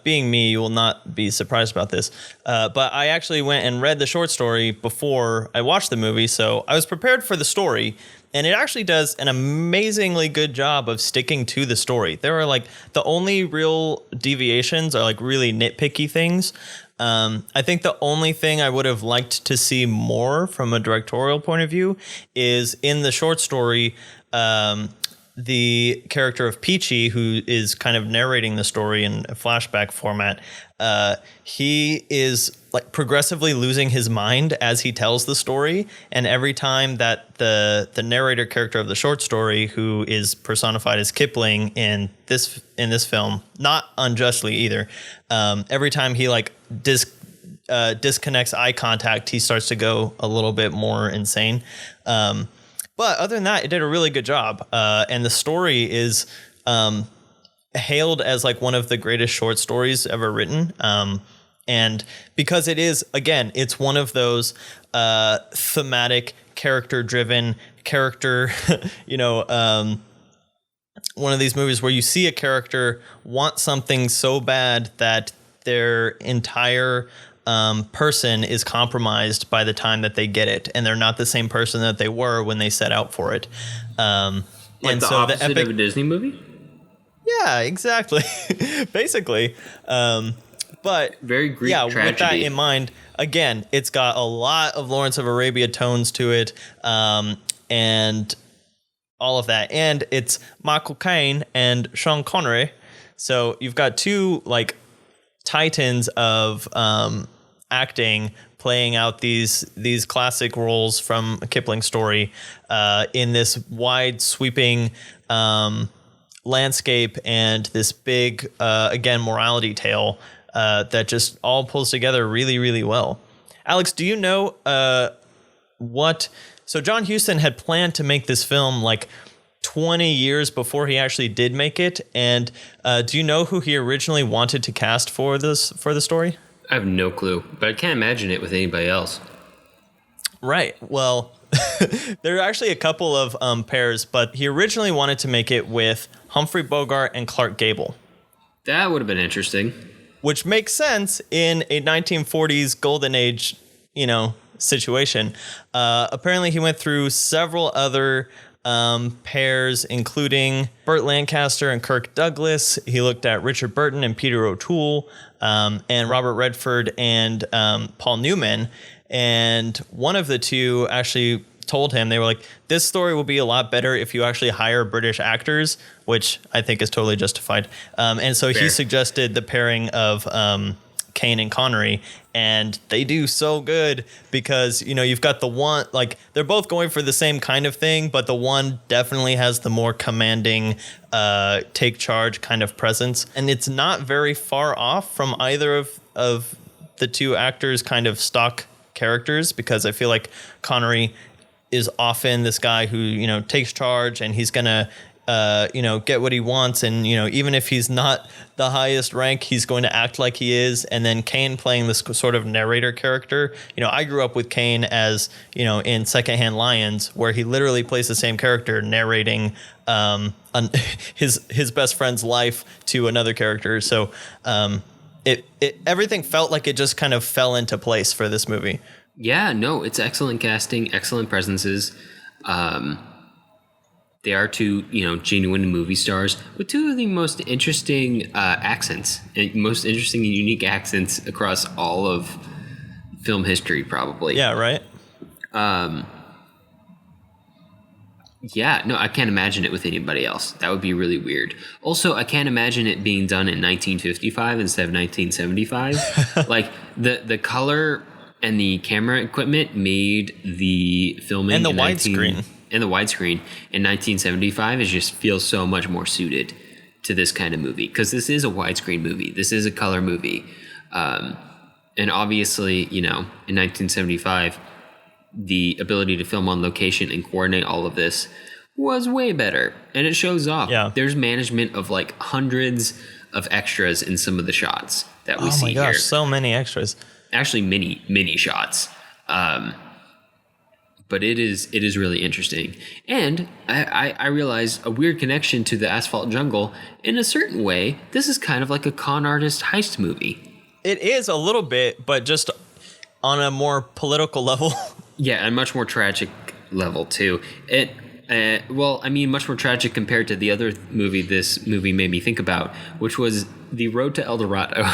being me, you will not be surprised about this, but I actually went and read the short story before I watched the movie, so I was prepared for the story, and it actually does an amazingly good job of sticking to the story. There are like, the only real deviations are like really nitpicky things. I think the only thing I would have liked to see more from a directorial point of view is in the short story, the character of Peachy, who is kind of narrating the story in a flashback format, he is like progressively losing his mind as he tells the story. And every time that the narrator character of the short story, who is personified as Kipling in this film, not unjustly either, every time he like disconnects eye contact, he starts to go a little bit more insane. But other than that, it did a really good job. And the story is hailed as like one of the greatest short stories ever written. And because it is, again, it's one of those thematic, character-driven, one of these movies where you see a character want something so bad that their entire person is compromised by the time that they get it, and they're not the same person that they were when they set out for it. Like and the so opposite the epic, of a Disney movie? Yeah, exactly. Basically. But very Greek tragedy. With that in mind, again, it's got a lot of Lawrence of Arabia tones to it, and all of that. And it's Michael Caine and Sean Connery. So you've got two like titans of acting playing out these classic roles from a Kipling story in this wide sweeping landscape and this big again morality tale that just all pulls together really, really well. Alex, do you know so John Huston had planned to make this film like 20 years before he actually did make it, and do you know who he originally wanted to cast for the story? I have no clue, but I can't imagine it with anybody else. Right. Well, there are actually a couple of pairs, but he originally wanted to make it with Humphrey Bogart and Clark Gable. That would have been interesting. Which makes sense in a 1940s golden age, situation. Apparently, he went through several other pairs, including Burt Lancaster and Kirk Douglas. He looked at Richard Burton and Peter O'Toole. and Robert Redford and Paul Newman. And one of the two actually told him, they were like, this story will be a lot better if you actually hire British actors, which I think is totally justified. And so he suggested the pairing of Kane and Connery, and they do so good because, you know, you've got the one, like, they're both going for the same kind of thing, but the one definitely has the more commanding take charge kind of presence. And it's not very far off from either of the two actors' kind of stock characters, because I feel like Connery is often this guy who, you know, takes charge and he's gonna you know, get what he wants, and, you know, even if he's not the highest rank, he's going to act like he is. And then Kane playing this sort of narrator character. You know, I grew up with Kane as, you know, in Secondhand Lions, where he literally plays the same character narrating his best friend's life to another character. So it everything felt like it just kind of fell into place for this movie. Yeah, no, it's excellent casting, excellent presences. They are two, you know, genuine movie stars with two of the most interesting accents, and most interesting and unique accents across all of film history, probably. Yeah, right? Yeah, no, I can't imagine it with anybody else. That would be really weird. Also, I can't imagine it being done in 1955 instead of 1975. Like, the color and the camera equipment made the filming and the widescreen. And the widescreen in 1975 just feels so much more suited to this kind of movie, because this is a widescreen movie. This is a color movie. And obviously, you know, in 1975, the ability to film on location and coordinate all of this was way better. And it shows off. Yeah. There's management of like hundreds of extras in some of the shots that we see here. Oh my gosh, so many extras. Actually, many shots. But it is really interesting. And I realized a weird connection to the Asphalt Jungle. In a certain way, this is kind of like a con artist heist movie. It is a little bit, but just on a more political level. Yeah, and much more tragic level, too. Well, I mean, much more tragic compared to the other movie this movie made me think about, which was The Road to El Dorado.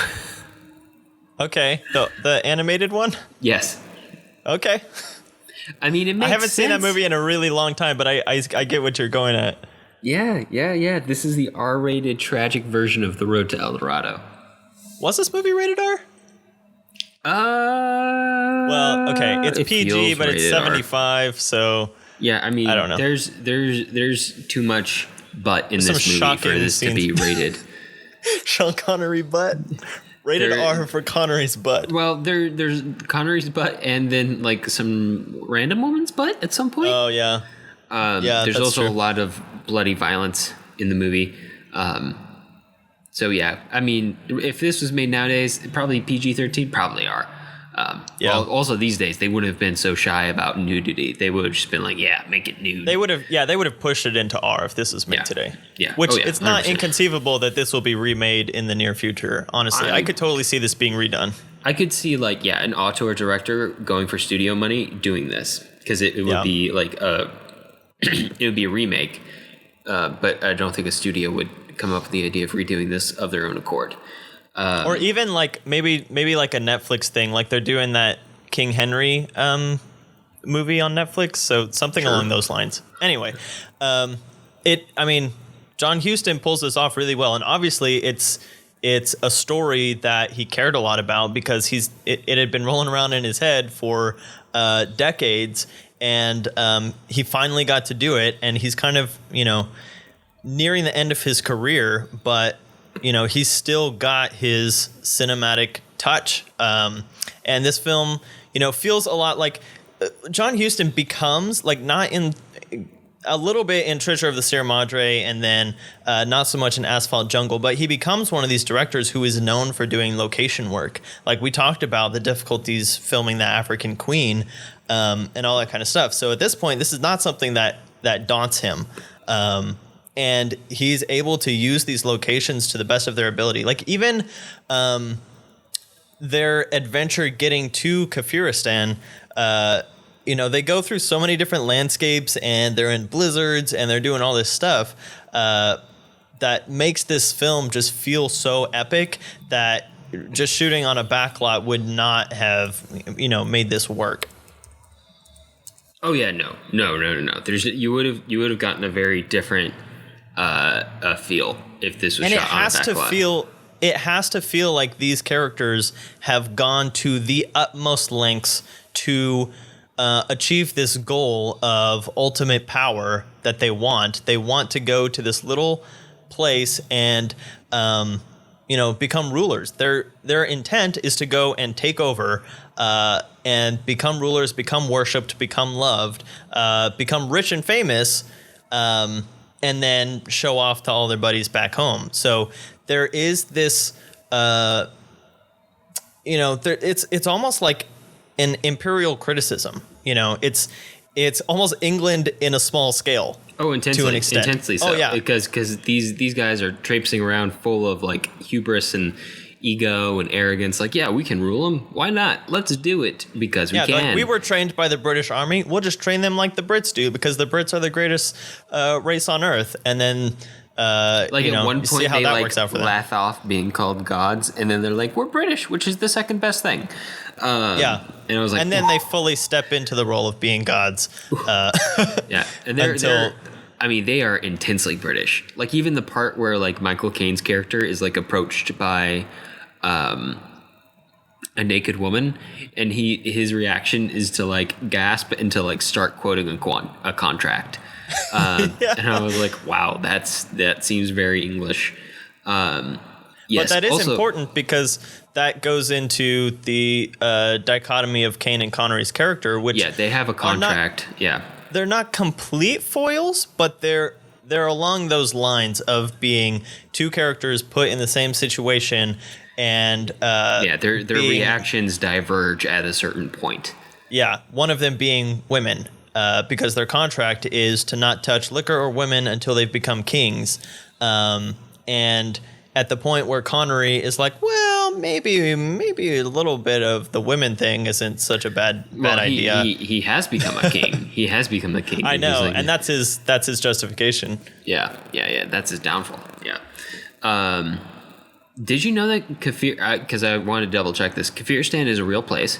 Okay, the animated one? Yes. Okay. I mean, it makes sense. I haven't seen that movie in a really long time, but I get what you're going at. Yeah. This is the R-rated tragic version of The Road to El Dorado. Was this movie rated R? Well, okay, it's PG, but it's 75, so yeah. I mean, I don't know. There's too much butt in this movie for this to be rated. Sean Connery butt. Rated R for Connery's butt. Well, there's Connery's butt, and then like some random woman's butt at some point. Oh yeah. There's also true. a lot of bloody violence in the movie. So yeah, I mean, if this was made nowadays, probably PG-13, probably R. Yeah. Well, also these days, they wouldn't have been so shy about nudity. They would have just been like, yeah, make it nude. They would have pushed it into R if this was made today. Yeah. Which Oh, yeah, it's not 100%. inconceivable that this will be remade in the near future. Honestly, I could totally see this being redone. I could see like, an auteur director going for studio money doing this, because it would be like it would be a remake. But I don't think a studio would come up with the idea of redoing this of their own accord. Or even like maybe like a Netflix thing, like they're doing that King Henry movie on Netflix, so something along those lines. Anyway, I mean, John Huston pulls this off really well, and obviously it's a story that he cared a lot about, because it had been rolling around in his head for decades, and he finally got to do it, and he's kind of, you know, nearing the end of his career, but you know, he's still got his cinematic touch. And this film, you know, feels a lot like John Huston becomes, like, not in a little bit in Treasure of the Sierra Madre, and then not so much in Asphalt Jungle, but he becomes one of these directors who is known for doing location work. Like we talked about the difficulties filming the African Queen and all that kind of stuff. So at this point, this is not something that daunts him. And he's able to use these locations to the best of their ability. Like even their adventure getting to Kafiristan, you know, they go through so many different landscapes, and they're in blizzards, and they're doing all this stuff that makes this film just feel so epic that just shooting on a backlot would not have, made this work. Oh yeah, no. You would have gotten a very different feel if this was shot on a backlot. It has to feel like these characters have gone to the utmost lengths to achieve this goal of ultimate power that they want. They want to go to this little place and become rulers. Their intent is to go and take over and become rulers, become worshipped, become loved, become rich and famous, and then show off to all their buddies back home. So there is this, it's almost like an imperial criticism. It's almost England in a small scale. Oh, intensely, to an extent. Intensely so. Oh, yeah. Because these guys are traipsing around full of like hubris and ego and arrogance. Like, yeah, we can rule them. Why not? Let's do it because we can. Like, we were trained by the British Army. We'll just train them like the Brits do because the Brits are the greatest race on Earth. And then, at one point, see how they that works out for them. laugh off being called gods, and then they're like, "We're British," which is the second best thing. And I was like, and then they fully step into the role of being gods. Yeah, and they are intensely British. Like even the part where like Michael Caine's character is like approached by a naked woman, and his reaction is to like gasp and to like start quoting a contract. And I was like, wow, that seems very English. Yes, but that is also important because that goes into the dichotomy of Caine and Connery's character, which they have a contract. They're not complete foils, but they're along those lines of being two characters put in the same situation, and their reactions diverge at a certain point. Yeah, one of them being women, because their contract is to not touch liquor or women until they've become kings, and at the point where Connery is like, well, maybe a little bit of the women thing isn't such a bad idea. He has become a king. He has become a king. I know, and that's his justification. Yeah. That's his downfall. Yeah. Did you know that Kafir? Because I wanted to double check this. Kafiristan is a real place.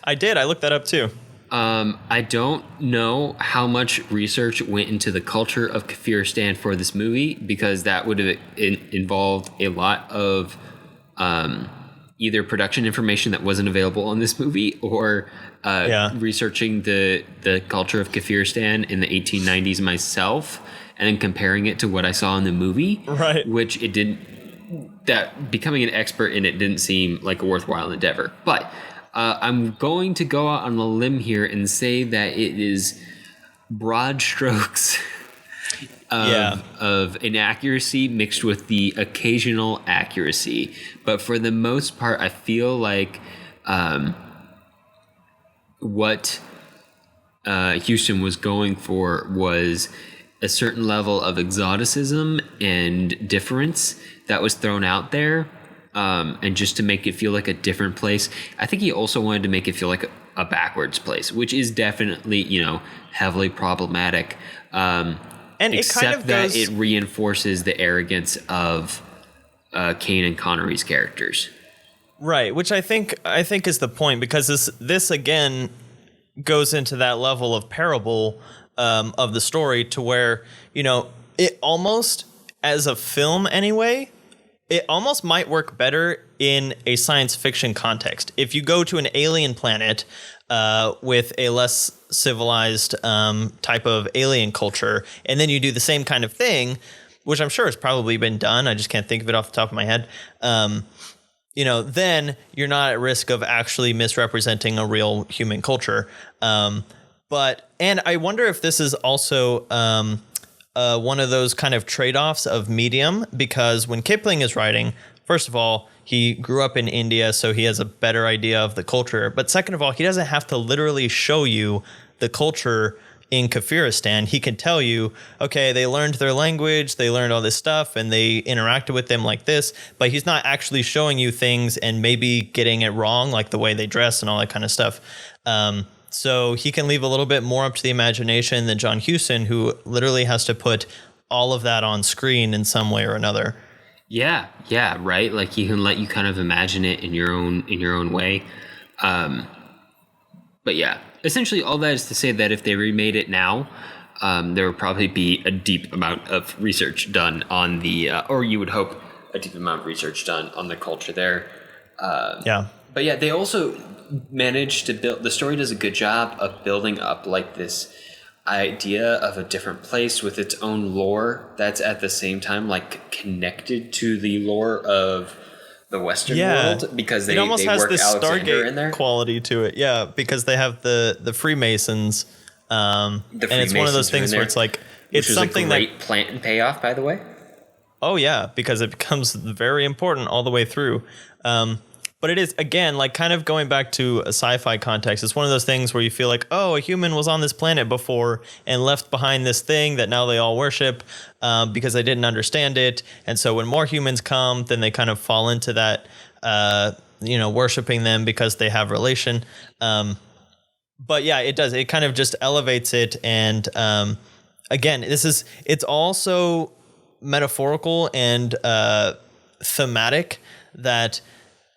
I did. I looked that up too. I don't know how much research went into the culture of Kafiristan for this movie, because that would have involved a lot of either production information that wasn't available in this movie or researching the culture of Kafiristan in the 1890s myself and then comparing it to what I saw in the movie. Right. Which it didn't. That becoming an expert in it didn't seem like a worthwhile endeavor. But I'm going to go out on a limb here and say that it is broad strokes of inaccuracy mixed with the occasional accuracy. But for the most part, I feel like what Huston was going for was a certain level of exoticism and difference that was thrown out there. And just to make it feel like a different place. I think he also wanted to make it feel like a backwards place, which is definitely, heavily problematic. And except it kind of that it reinforces the arrogance of Caine and Connery's characters. Right, which I think is the point, because this again goes into that level of parable of the story to where, it almost, as a film anyway, it almost might work better in a science fiction context. If you go to an alien planet with a less civilized type of alien culture, and then you do the same kind of thing, which I'm sure has probably been done, I just can't think of it off the top of my head, then you're not at risk of actually misrepresenting a real human culture. And I wonder if this is also one of those kind of trade-offs of medium, because when Kipling is writing, first of all, he grew up in India, so he has a better idea of the culture. But second of all, he doesn't have to literally show you the culture in Kafiristan. He can tell you, okay, they learned their language, they learned all this stuff, and they interacted with them like this. But he's not actually showing you things and maybe getting it wrong, like the way they dress and all that kind of stuff. So he can leave a little bit more up to the imagination than John Huston, who literally has to put all of that on screen in some way or another. Yeah, right. Like he can let you kind of imagine it in your own way. But yeah, essentially all that is to say that if they remade it now, there would probably be a deep amount of research done on the, or you would hope a deep amount of research done on the culture there. Yeah. But yeah, they also managed to build, the story does a good job of building up like this idea of a different place with its own lore that's at the same time like connected to the lore of the Western world, because they almost has work this Alexander in Stargate there. quality to it. Yeah, because they have the Freemasons. And it's one of those things where it's like it's something a great plant and payoff, by the way. Oh yeah, because it becomes very important all the way through. But it is, again, like kind of going back to a sci-fi context. It's one of those things where you feel like, oh, a human was on this planet before and left behind this thing that now they all worship because they didn't understand it. And so when more humans come, then they kind of fall into that, worshiping them because they have relation. But yeah, it does. It kind of just elevates it. And again, it's also metaphorical and thematic that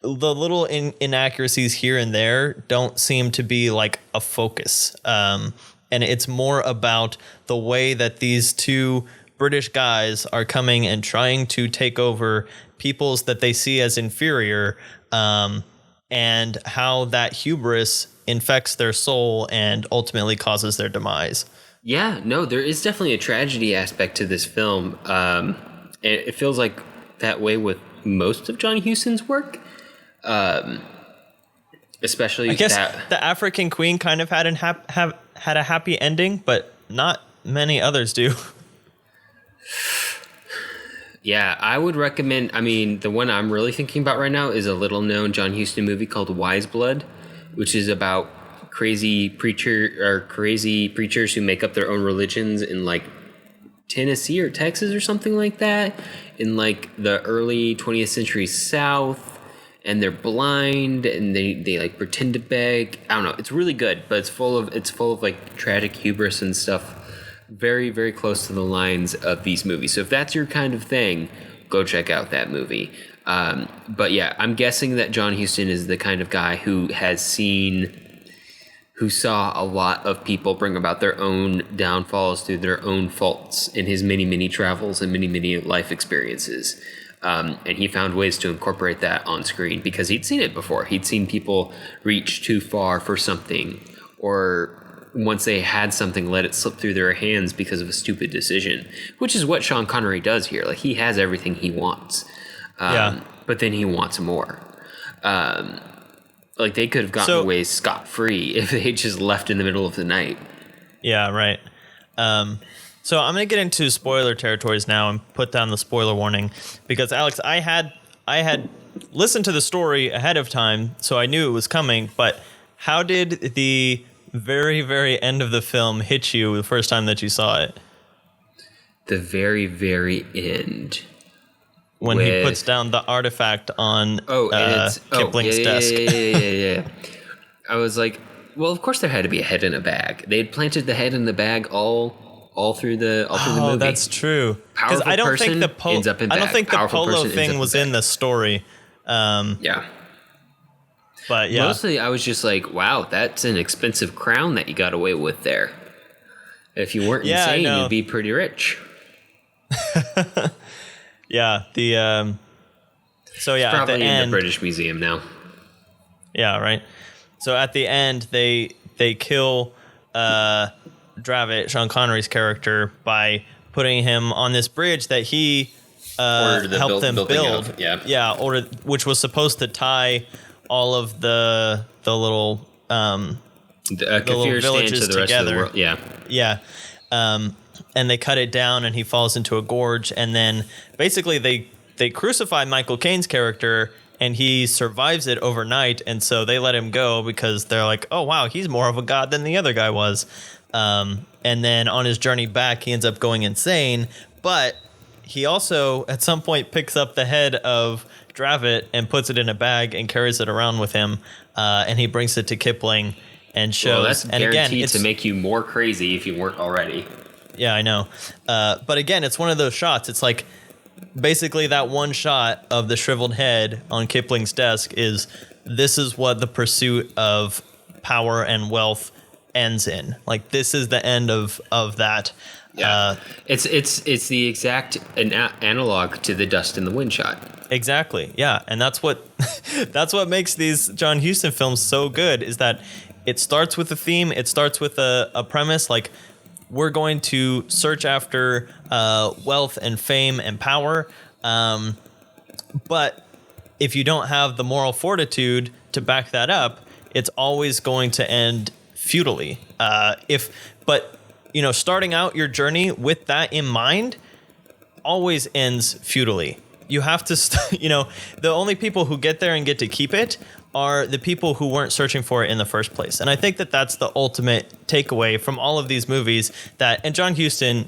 the little inaccuracies here and there don't seem to be like a focus. And it's more about the way that these two British guys are coming and trying to take over peoples that they see as inferior, and how that hubris infects their soul and ultimately causes their demise. Yeah, no, there is definitely a tragedy aspect to this film. It feels like that way with most of John Huston's work. Especially I guess the African Queen kind of had had a happy ending, but not many others do. Yeah, I would recommend. I mean, the one I'm really thinking about right now is a little known John Huston movie called Wise Blood, which is about crazy preachers who make up their own religions in like Tennessee or Texas or something like that, in like the early 20th century South. And they're blind, and they like pretend to beg. I don't know. It's really good, but it's full of like tragic hubris and stuff. Very, very close to the lines of these movies. So if that's your kind of thing, go check out that movie. But yeah, I'm guessing that John Huston is the kind of guy who saw a lot of people bring about their own downfalls through their own faults in his many, many travels and many, many life experiences. And he found ways to incorporate that on screen because he'd seen it before. He'd seen people reach too far for something, or once they had something, let it slip through their hands because of a stupid decision, which is what Sean Connery does here. Like, he has everything he wants, but then he wants more. Like, they could have gotten away scot-free if they just left in the middle of the night. Yeah, right. So I'm going to get into spoiler territories now and put down the spoiler warning because, Alex, I had listened to the story ahead of time, so I knew it was coming, but how did the very, very end of the film hit you the first time that you saw it? The very, very end. When he puts down the artifact on Kipling's desk. Yeah. I was like, well, of course there had to be a head in a bag. They had planted the head in the bag all through the movie. Oh, that's true. Because I don't think the polo thing was in the story. Yeah. But yeah. Mostly I was just like, wow, that's an expensive crown that you got away with there. If you weren't insane, you'd be pretty rich. Yeah. So yeah, it's probably at the in end, the British Museum now. Yeah, right. So at the end, they kill Dravitt, Sean Connery's character, by putting him on this bridge that he helped them build. Which was supposed to tie all of the little the little villages to the rest together. Of the world. Yeah. And they cut it down, and he falls into a gorge, and then basically they crucify Michael Caine's character, and he survives it overnight, and so they let him go because they're like, oh wow, he's more of a god than the other guy was. And then on his journey back, he ends up going insane, but he also at some point picks up the head of Dravitt and puts it in a bag and carries it around with him, and he brings it to Kipling and shows. Well, that's and guaranteed again, to make you more crazy if you weren't already. Yeah, I know. But again, it's one of those shots. It's like basically that one shot of the shriveled head on Kipling's desk this is what the pursuit of power and wealth ends in. Like, this is the end of that. Yeah, it's the exact analog to the dust in the wind shot. Exactly. Yeah, and that's what makes these John Huston films so good, is that it starts with a theme, it starts with a premise, like, we're going to search after wealth and fame and power, but if you don't have the moral fortitude to back that up, it's always going to end futilely. But starting out your journey with that in mind always ends futilely. You have to, the only people who get there and get to keep it are the people who weren't searching for it in the first place. And I think that that's the ultimate takeaway from all of these movies. And John Huston,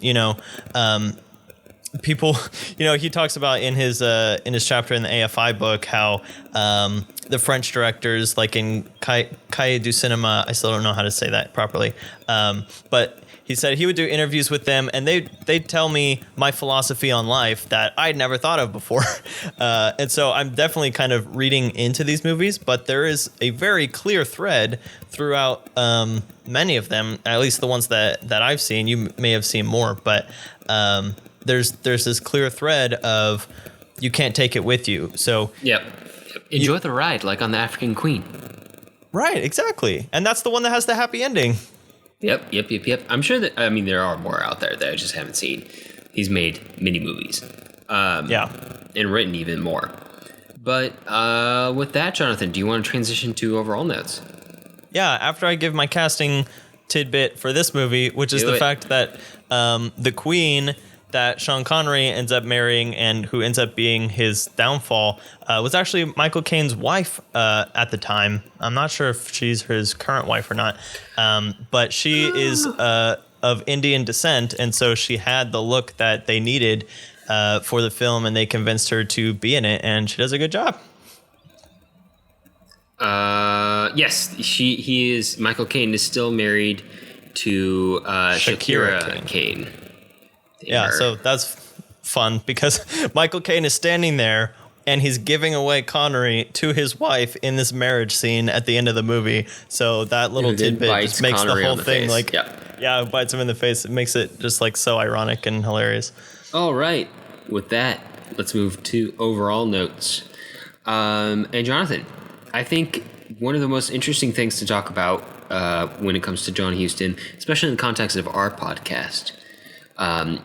people, he talks about in his chapter in the AFI book how the French directors, like in Cahiers du Cinema, I still don't know how to say that properly, but he said he would do interviews with them, and they'd tell me my philosophy on life that I'd never thought of before. And so I'm definitely kind of reading into these movies, but there is a very clear thread throughout many of them, at least the ones that I've seen. You may have seen more, but there's this clear thread of you can't take it with you. So yep. Enjoy the ride, like on the African Queen. Right, exactly. And that's the one that has the happy ending. Yep. I'm sure that, there are more out there that I just haven't seen. He's made many movies. And written even more. But with that, Jonathan, do you want to transition to overall notes? Yeah, after I give my casting tidbit for this movie, which is the fact that the queen that Sean Connery ends up marrying and who ends up being his downfall was actually Michael Caine's wife at the time. I'm not sure if she's his current wife or not, but she is of Indian descent, and so she had the look that they needed for the film, and they convinced her to be in it, and she does a good job. Yes, he is. Michael Caine is still married to Shakira Caine. Yeah, so that's fun because Michael Caine is standing there and he's giving away Connery to his wife in this marriage scene at the end of the movie. So that little tidbit just makes Connery the whole thing face. It bites him in the face. It makes it just like so ironic and hilarious. All right. With that, let's move to overall notes. And Jonathan, I think one of the most interesting things to talk about when it comes to John Huston, especially in the context of our podcast,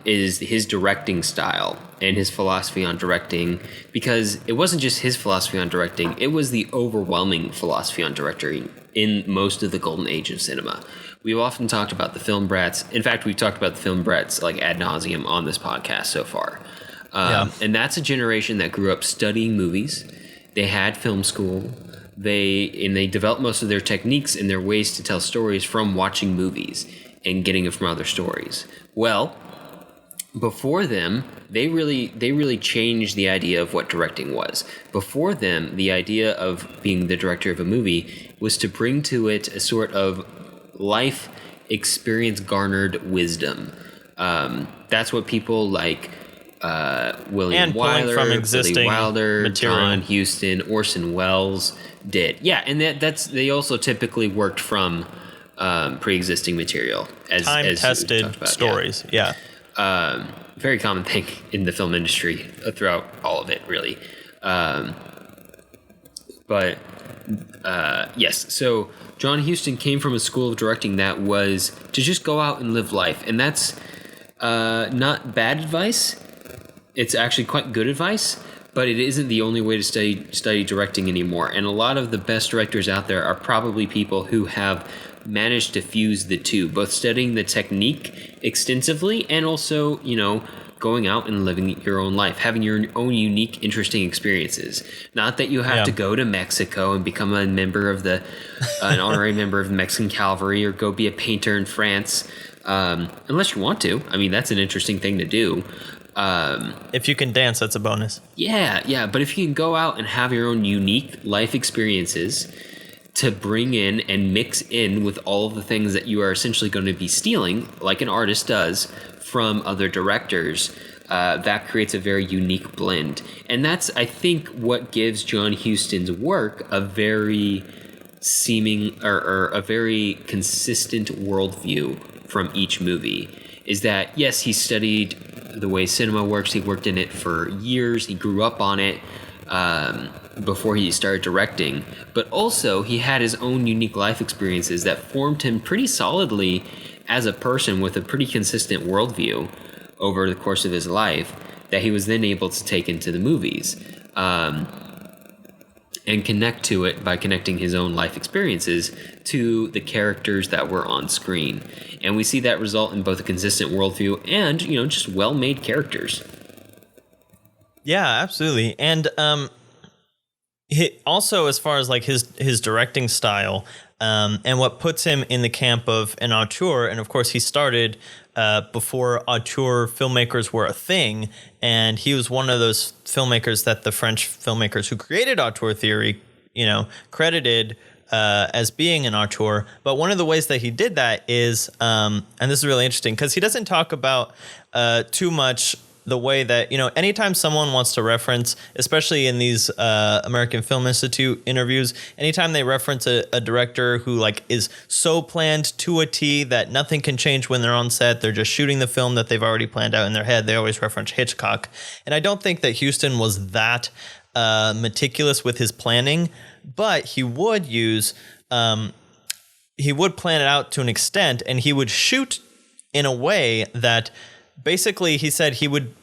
is his directing style and his philosophy on directing, because it wasn't just his philosophy on directing, it was the overwhelming philosophy on directing in most of the golden age of cinema. We've often talked about the film brats. In fact, we've talked about the film brats like ad nauseum on this podcast so far. And that's a generation that grew up studying movies. They had film school. They developed most of their techniques and their ways to tell stories from watching movies and getting it from other stories. Well, before them, they really changed the idea of what directing was. Before them, the idea of being the director of a movie was to bring to it a sort of life experience garnered wisdom. That's what people like William Wyler, Billy Wilder, material. John Huston, Orson Welles did. Yeah, and they also typically worked from pre-existing material as time-tested stories. Yeah. Very common thing in the film industry throughout all of it, really. Yes, so John Huston came from a school of directing that was to just go out and live life. And that's not bad advice. It's actually quite good advice, but it isn't the only way to study directing anymore. And a lot of the best directors out there are probably people who have managed to fuse the two, both studying the technique extensively and also, going out and living your own life, having your own unique, interesting experiences. Not that you have to go to Mexico and become a member of an honorary member of the Mexican Cavalry or go be a painter in France, unless you want to. I mean, that's an interesting thing to do. If you can dance, that's a bonus. Yeah. But if you can go out and have your own unique life experiences to bring in and mix in with all of the things that you are essentially going to be stealing, like an artist does, from other directors, that creates a very unique blend. And that's, I think, what gives John Huston's work a very or a very consistent worldview from each movie. Is that, yes, he studied the way cinema works. He worked in it for years. He grew up on it before he started directing. But also, he had his own unique life experiences that formed him pretty solidly as a person with a pretty consistent worldview over the course of his life that he was then able to take into the movies and connect to it by connecting his own life experiences to the characters that were on screen. And we see that result in both a consistent worldview and, just well-made characters. Yeah, absolutely. And also, as far as like his directing style, and what puts him in the camp of an auteur, and of course he started before auteur filmmakers were a thing, and he was one of those filmmakers that the French filmmakers who created auteur theory, credited as being an auteur. But one of the ways that he did that is, and this is really interesting because he doesn't talk about too much the way that, anytime someone wants to reference, especially in these American Film Institute interviews, anytime they reference a director who like is so planned to a T that nothing can change when they're on set, they're just shooting the film that they've already planned out in their head, they always reference Hitchcock. And I don't think that Huston was that meticulous with his planning, but he would use, he would plan it out to an extent, and he would shoot in a way that basically, he said he wouldn't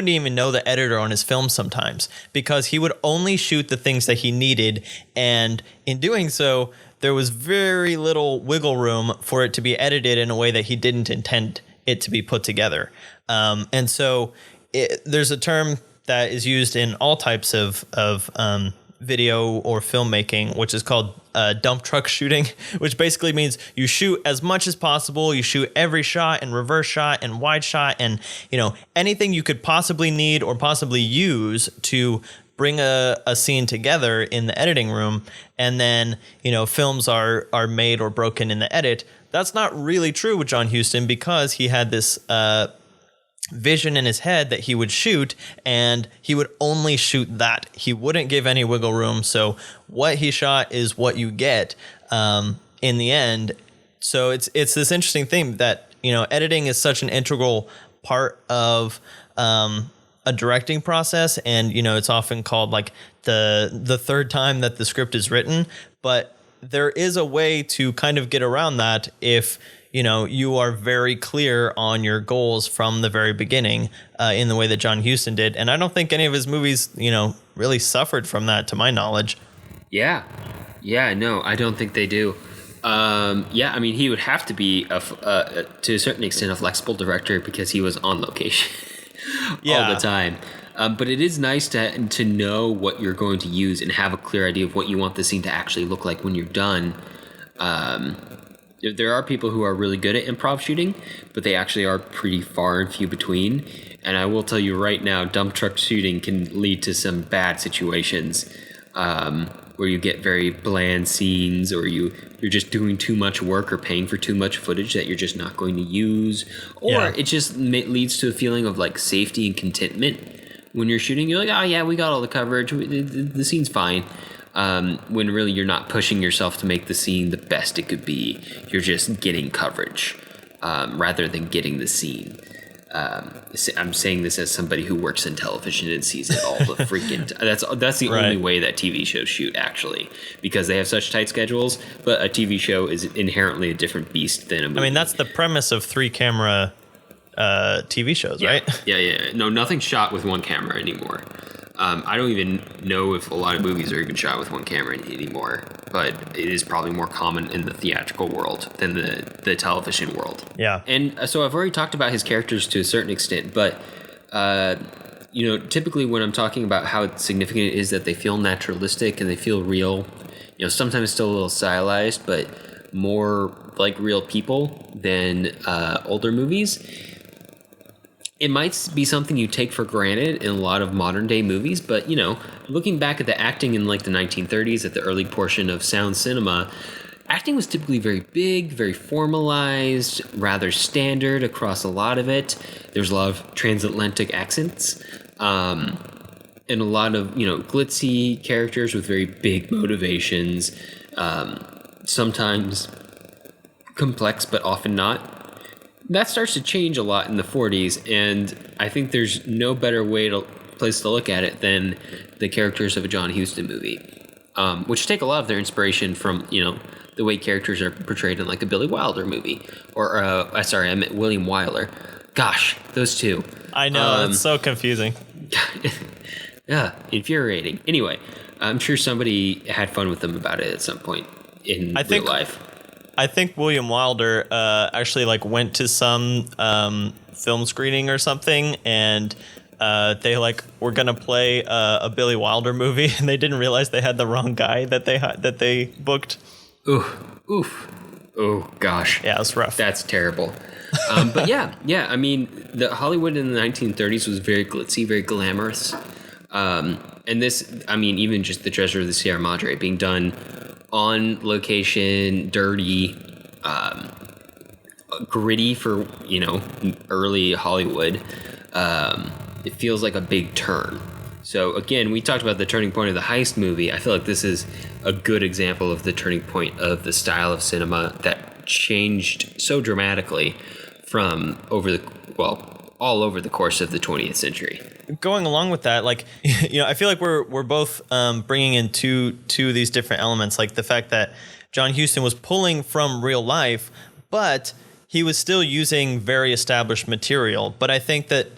even know the editor on his film sometimes because he would only shoot the things that he needed. And in doing so, there was very little wiggle room for it to be edited in a way that he didn't intend it to be put together. And so there's a term that is used in all types of video or filmmaking, which is called dump truck shooting, which basically means you shoot as much as possible. You shoot every shot and reverse shot and wide shot and, anything you could possibly need or possibly use to bring a scene together in the editing room. And then, films are made or broken in the edit. That's not really true with John Huston because he had this vision in his head that he would shoot, and he would only shoot that. He wouldn't give any wiggle room. So what he shot is what you get in the end. So it's this interesting thing that, editing is such an integral part of a directing process. And, it's often called like the third time that the script is written. But there is a way to kind of get around that if you are very clear on your goals from the very beginning in the way that John Huston did. And I don't think any of his movies, really suffered from that, to my knowledge. Yeah. Yeah, no, I don't think they do. He would have to be, to a certain extent, a flexible director because he was on location all the time. But it is nice to know what you're going to use and have a clear idea of what you want the scene to actually look like when you're done. There are people who are really good at improv shooting, but they actually are pretty far and few between. And I will tell you right now, dump truck shooting can lead to some bad situations where you get very bland scenes, or you're just doing too much work or paying for too much footage that you're just not going to use. Or it just leads to a feeling of like safety and contentment. When you're shooting, you're like, oh yeah, we got all the coverage. The scene's fine. When really you're not pushing yourself to make the scene the best it could be. You're just getting coverage rather than getting the scene. I'm saying this as somebody who works in television and sees it all the freaking that's the only way that TV shows shoot, actually, because they have such tight schedules. But a TV show is inherently a different beast than a movie. I mean, that's the premise of 3-camera TV shows, right? Yeah. No, nothing's shot with one camera anymore. I don't even know if a lot of movies are even shot with one camera anymore, but it is probably more common in the theatrical world than the television world. Yeah. And so I've already talked about his characters to a certain extent, but, typically when I'm talking about how significant it is that they feel naturalistic and they feel real, sometimes still a little stylized, but more like real people than older movies. It might be something you take for granted in a lot of modern day movies, but, looking back at the acting in like the 1930s, at the early portion of sound cinema, acting was typically very big, very formalized, rather standard across a lot of it. There's a lot of transatlantic accents, and a lot of, glitzy characters with very big motivations, sometimes complex, but often not. That starts to change a lot in the 40s, and I think there's no better place to look at it than the characters of a John Huston movie, which take a lot of their inspiration from, the way characters are portrayed in like a Billy Wilder movie, or I meant William Wyler. Gosh, those two. I know, it's so confusing. Yeah, infuriating. Anyway, I'm sure somebody had fun with them about it at some point in real life. I think William Wilder actually went to some film screening or something, and they were gonna play a Billy Wilder movie, and they didn't realize they had the wrong guy that they booked. Oof. Oh gosh. Yeah, it's rough. That's terrible. But yeah. I mean, the Hollywood in the 1930s was very glitzy, very glamorous. And this, even just the Treasure of the Sierra Madre being done on location, dirty, gritty for, early Hollywood. It feels like a big turn. So again, we talked about the turning point of the heist movie. I feel like this is a good example of the turning point of the style of cinema that changed so dramatically from all over the course of the 20th century. Going along with that, I feel like we're both bringing in two of these different elements, like the fact that John Huston was pulling from real life, but he was still using very established material. But I think that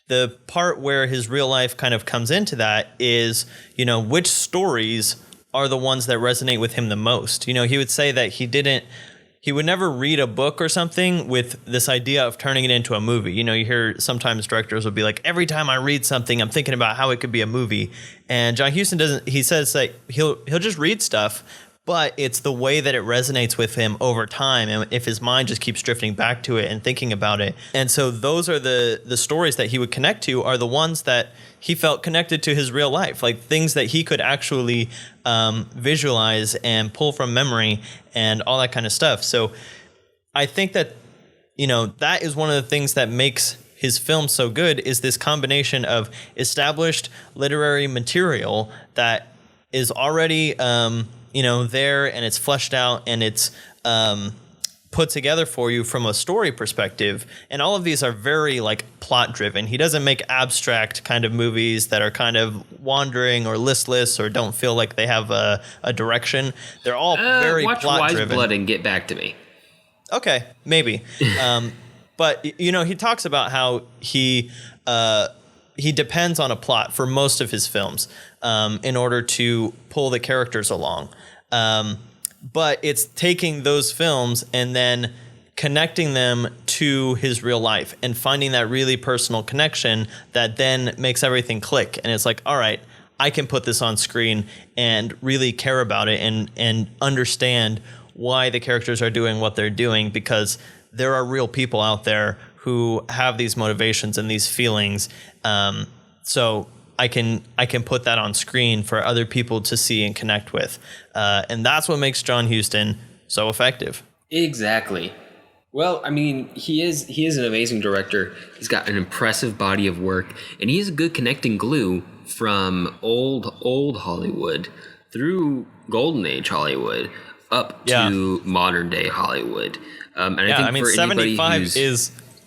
the part where his real life kind of comes into that is, which stories are the ones that resonate with him the most. He would say that he would never read a book or something with this idea of turning it into a movie. You hear sometimes directors will be like, every time I read something, I'm thinking about how it could be a movie. And John Huston doesn't. He says that he'll just read stuff, but it's the way that it resonates with him over time, and if his mind just keeps drifting back to it and thinking about it. And so those are the stories that he would connect to, are the ones that he felt connected to his real life, like things that he could actually visualize and pull from memory and all that kind of stuff. So I think that, that is one of the things that makes his film so good, is this combination of established literary material that is already there, and it's fleshed out, and it's put together for you from a story perspective. And all of these are very plot driven. He doesn't make abstract kind of movies that are kind of wandering or listless or don't feel like they have a direction. They're all very watch plot driven. Wise Blood and get back to me. Okay, maybe. But he talks about how he depends on a plot for most of his films in order to pull the characters along. But it's taking those films and then connecting them to his real life and finding that really personal connection that then makes everything click. And it's like, all right, I can put this on screen and really care about it and understand why the characters are doing what they're doing, because there are real people out there who have these motivations and these feelings. So I can put that on screen for other people to see and connect with. And that's what makes John Huston so effective. Exactly. Well, he is an amazing director. He's got an impressive body of work, and he is a good connecting glue from old Hollywood through Golden Age Hollywood up to modern day Hollywood. And I think for 75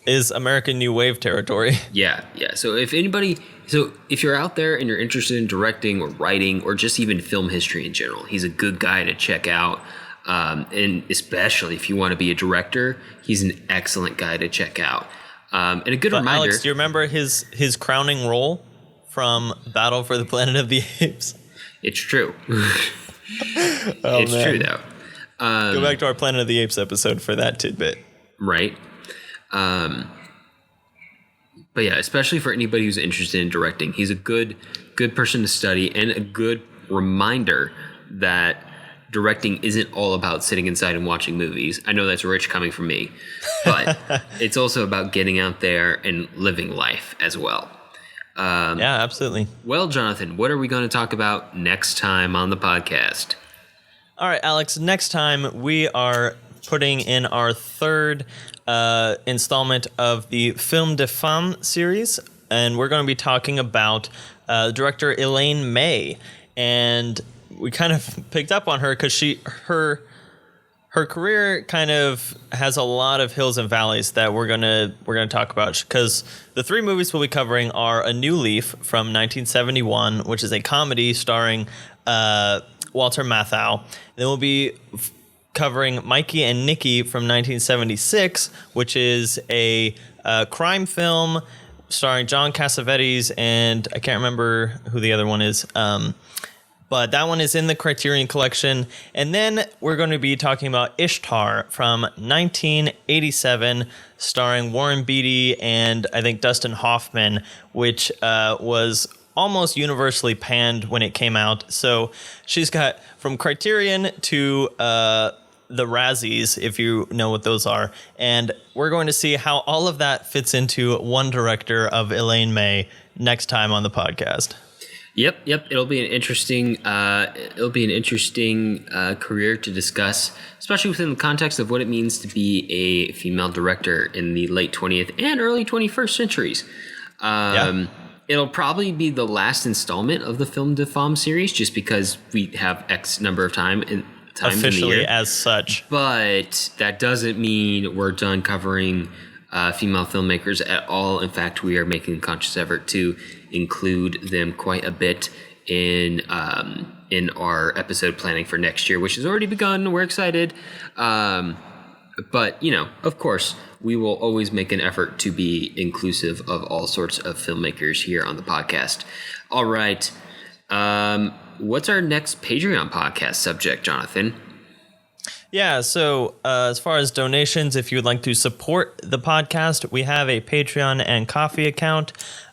is American New Wave territory. Yeah. So if you're out there and you're interested in directing or writing or just even film history in general, he's a good guy to check out. And especially if you want to be a director, he's an excellent guy to check out. And a good reminder. Alex, do you remember his crowning role from Battle for the Planet of the Apes? It's true. True, though. Go back to our Planet of the Apes episode for that tidbit. Right. But yeah, especially for anybody who's interested in directing, he's a good person to study, and a good reminder that directing isn't all about sitting inside and watching movies. I know that's rich coming from me, but it's also about getting out there and living life as well. Yeah, absolutely. Well, Jonathan, what are we going to talk about next time on the podcast? All right, Alex, next time we are putting in our third installment of the Film de Femme series, and we're going to be talking about director Elaine May. And we kind of picked up on her because her career kind of has a lot of hills and valleys that we're gonna talk about, because the three movies we'll be covering are A New Leaf from 1971, which is a comedy starring Walter Matthau. Then we'll be covering Mikey and Nicky from 1976, which is a crime film starring John Cassavetes, and I can't remember who the other one is. But that one is in the Criterion Collection. And then we're going to be talking about Ishtar from 1987, starring Warren Beatty and I think Dustin Hoffman, which was almost universally panned when it came out. So she's got from Criterion to the Razzies, if you know what those are. And we're going to see how all of that fits into one director of Elaine May next time on the podcast. Yep. It'll be an interesting career to discuss, especially within the context of what it means to be a female director in the late 20th and early 21st centuries. It'll probably be the last installment of the Film de Femme series, just because we have X number of times officially in the year. As such. But that doesn't mean we're done covering female filmmakers at all. In fact, we are making a conscious effort to include them quite a bit in our episode planning for next year, which has already begun. We're excited. But, of course, we will always make an effort to be inclusive of all sorts of filmmakers here on the podcast. All right. What's our next Patreon podcast subject, Jonathan? Yeah, so as far as donations, if you would like to support the podcast, we have a Patreon and Coffee account.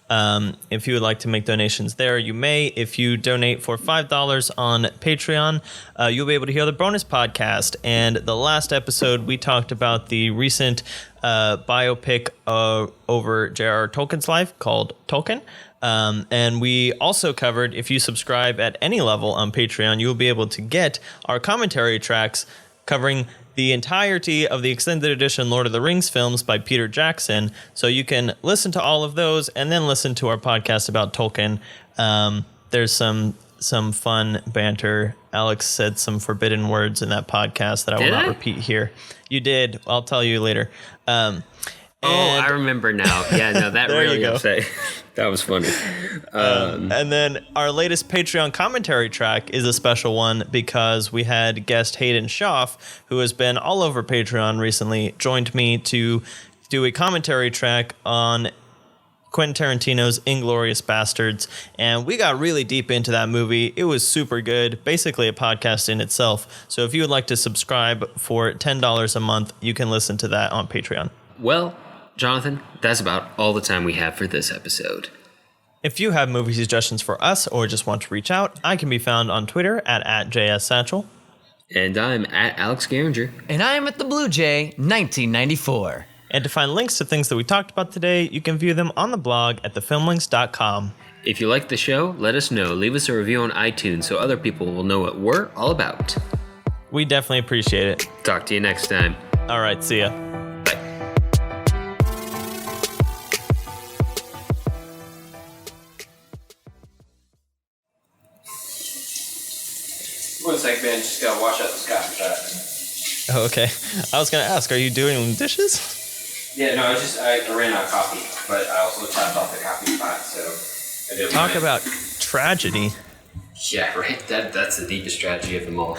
If you would like to make donations there, you may. If you donate for $5 on Patreon, you'll be able to hear the bonus podcast. And the last episode, we talked about the recent biopic over J.R.R. Tolkien's life called Tolkien. And we also covered, if you subscribe at any level on Patreon, you will be able to get our commentary tracks covering the entirety of the extended edition Lord of the Rings films by Peter Jackson. So you can listen to all of those and then listen to our podcast about Tolkien. There's some fun banter. Alex said some forbidden words in that podcast that I will not repeat here. You did. I'll tell you later. I remember now. Yeah, no, that really upset. That was funny. And then our latest Patreon commentary track is a special one because we had guest Hayden Schaff, who has been all over Patreon recently, joined me to do a commentary track on Quentin Tarantino's Inglourious Bastards. And we got really deep into that movie. It was super good, basically a podcast in itself. So if you would like to subscribe for $10 a month, you can listen to that on Patreon. Well, Jonathan, that's about all the time we have for this episode. If you have movie suggestions for us or just want to reach out, I can be found on Twitter at JSSatchel. And I'm at Alex Garinger. And I'm at the Blue Jay 1994. And to find links to things that we talked about today, you can view them on the blog at thefilmlinks.com. If you like the show, let us know. Leave us a review on iTunes so other people will know what we're all about. We definitely appreciate it. Talk to you next time. All right, see ya. One sec, man. Just gotta wash out this coffee pot. Oh, okay. I was gonna ask, are you doing dishes? Yeah, no, I ran out of coffee, but I also tapped off the coffee pot, so I did. Talk about tragedy. Yeah, right. That's the deepest tragedy of them all.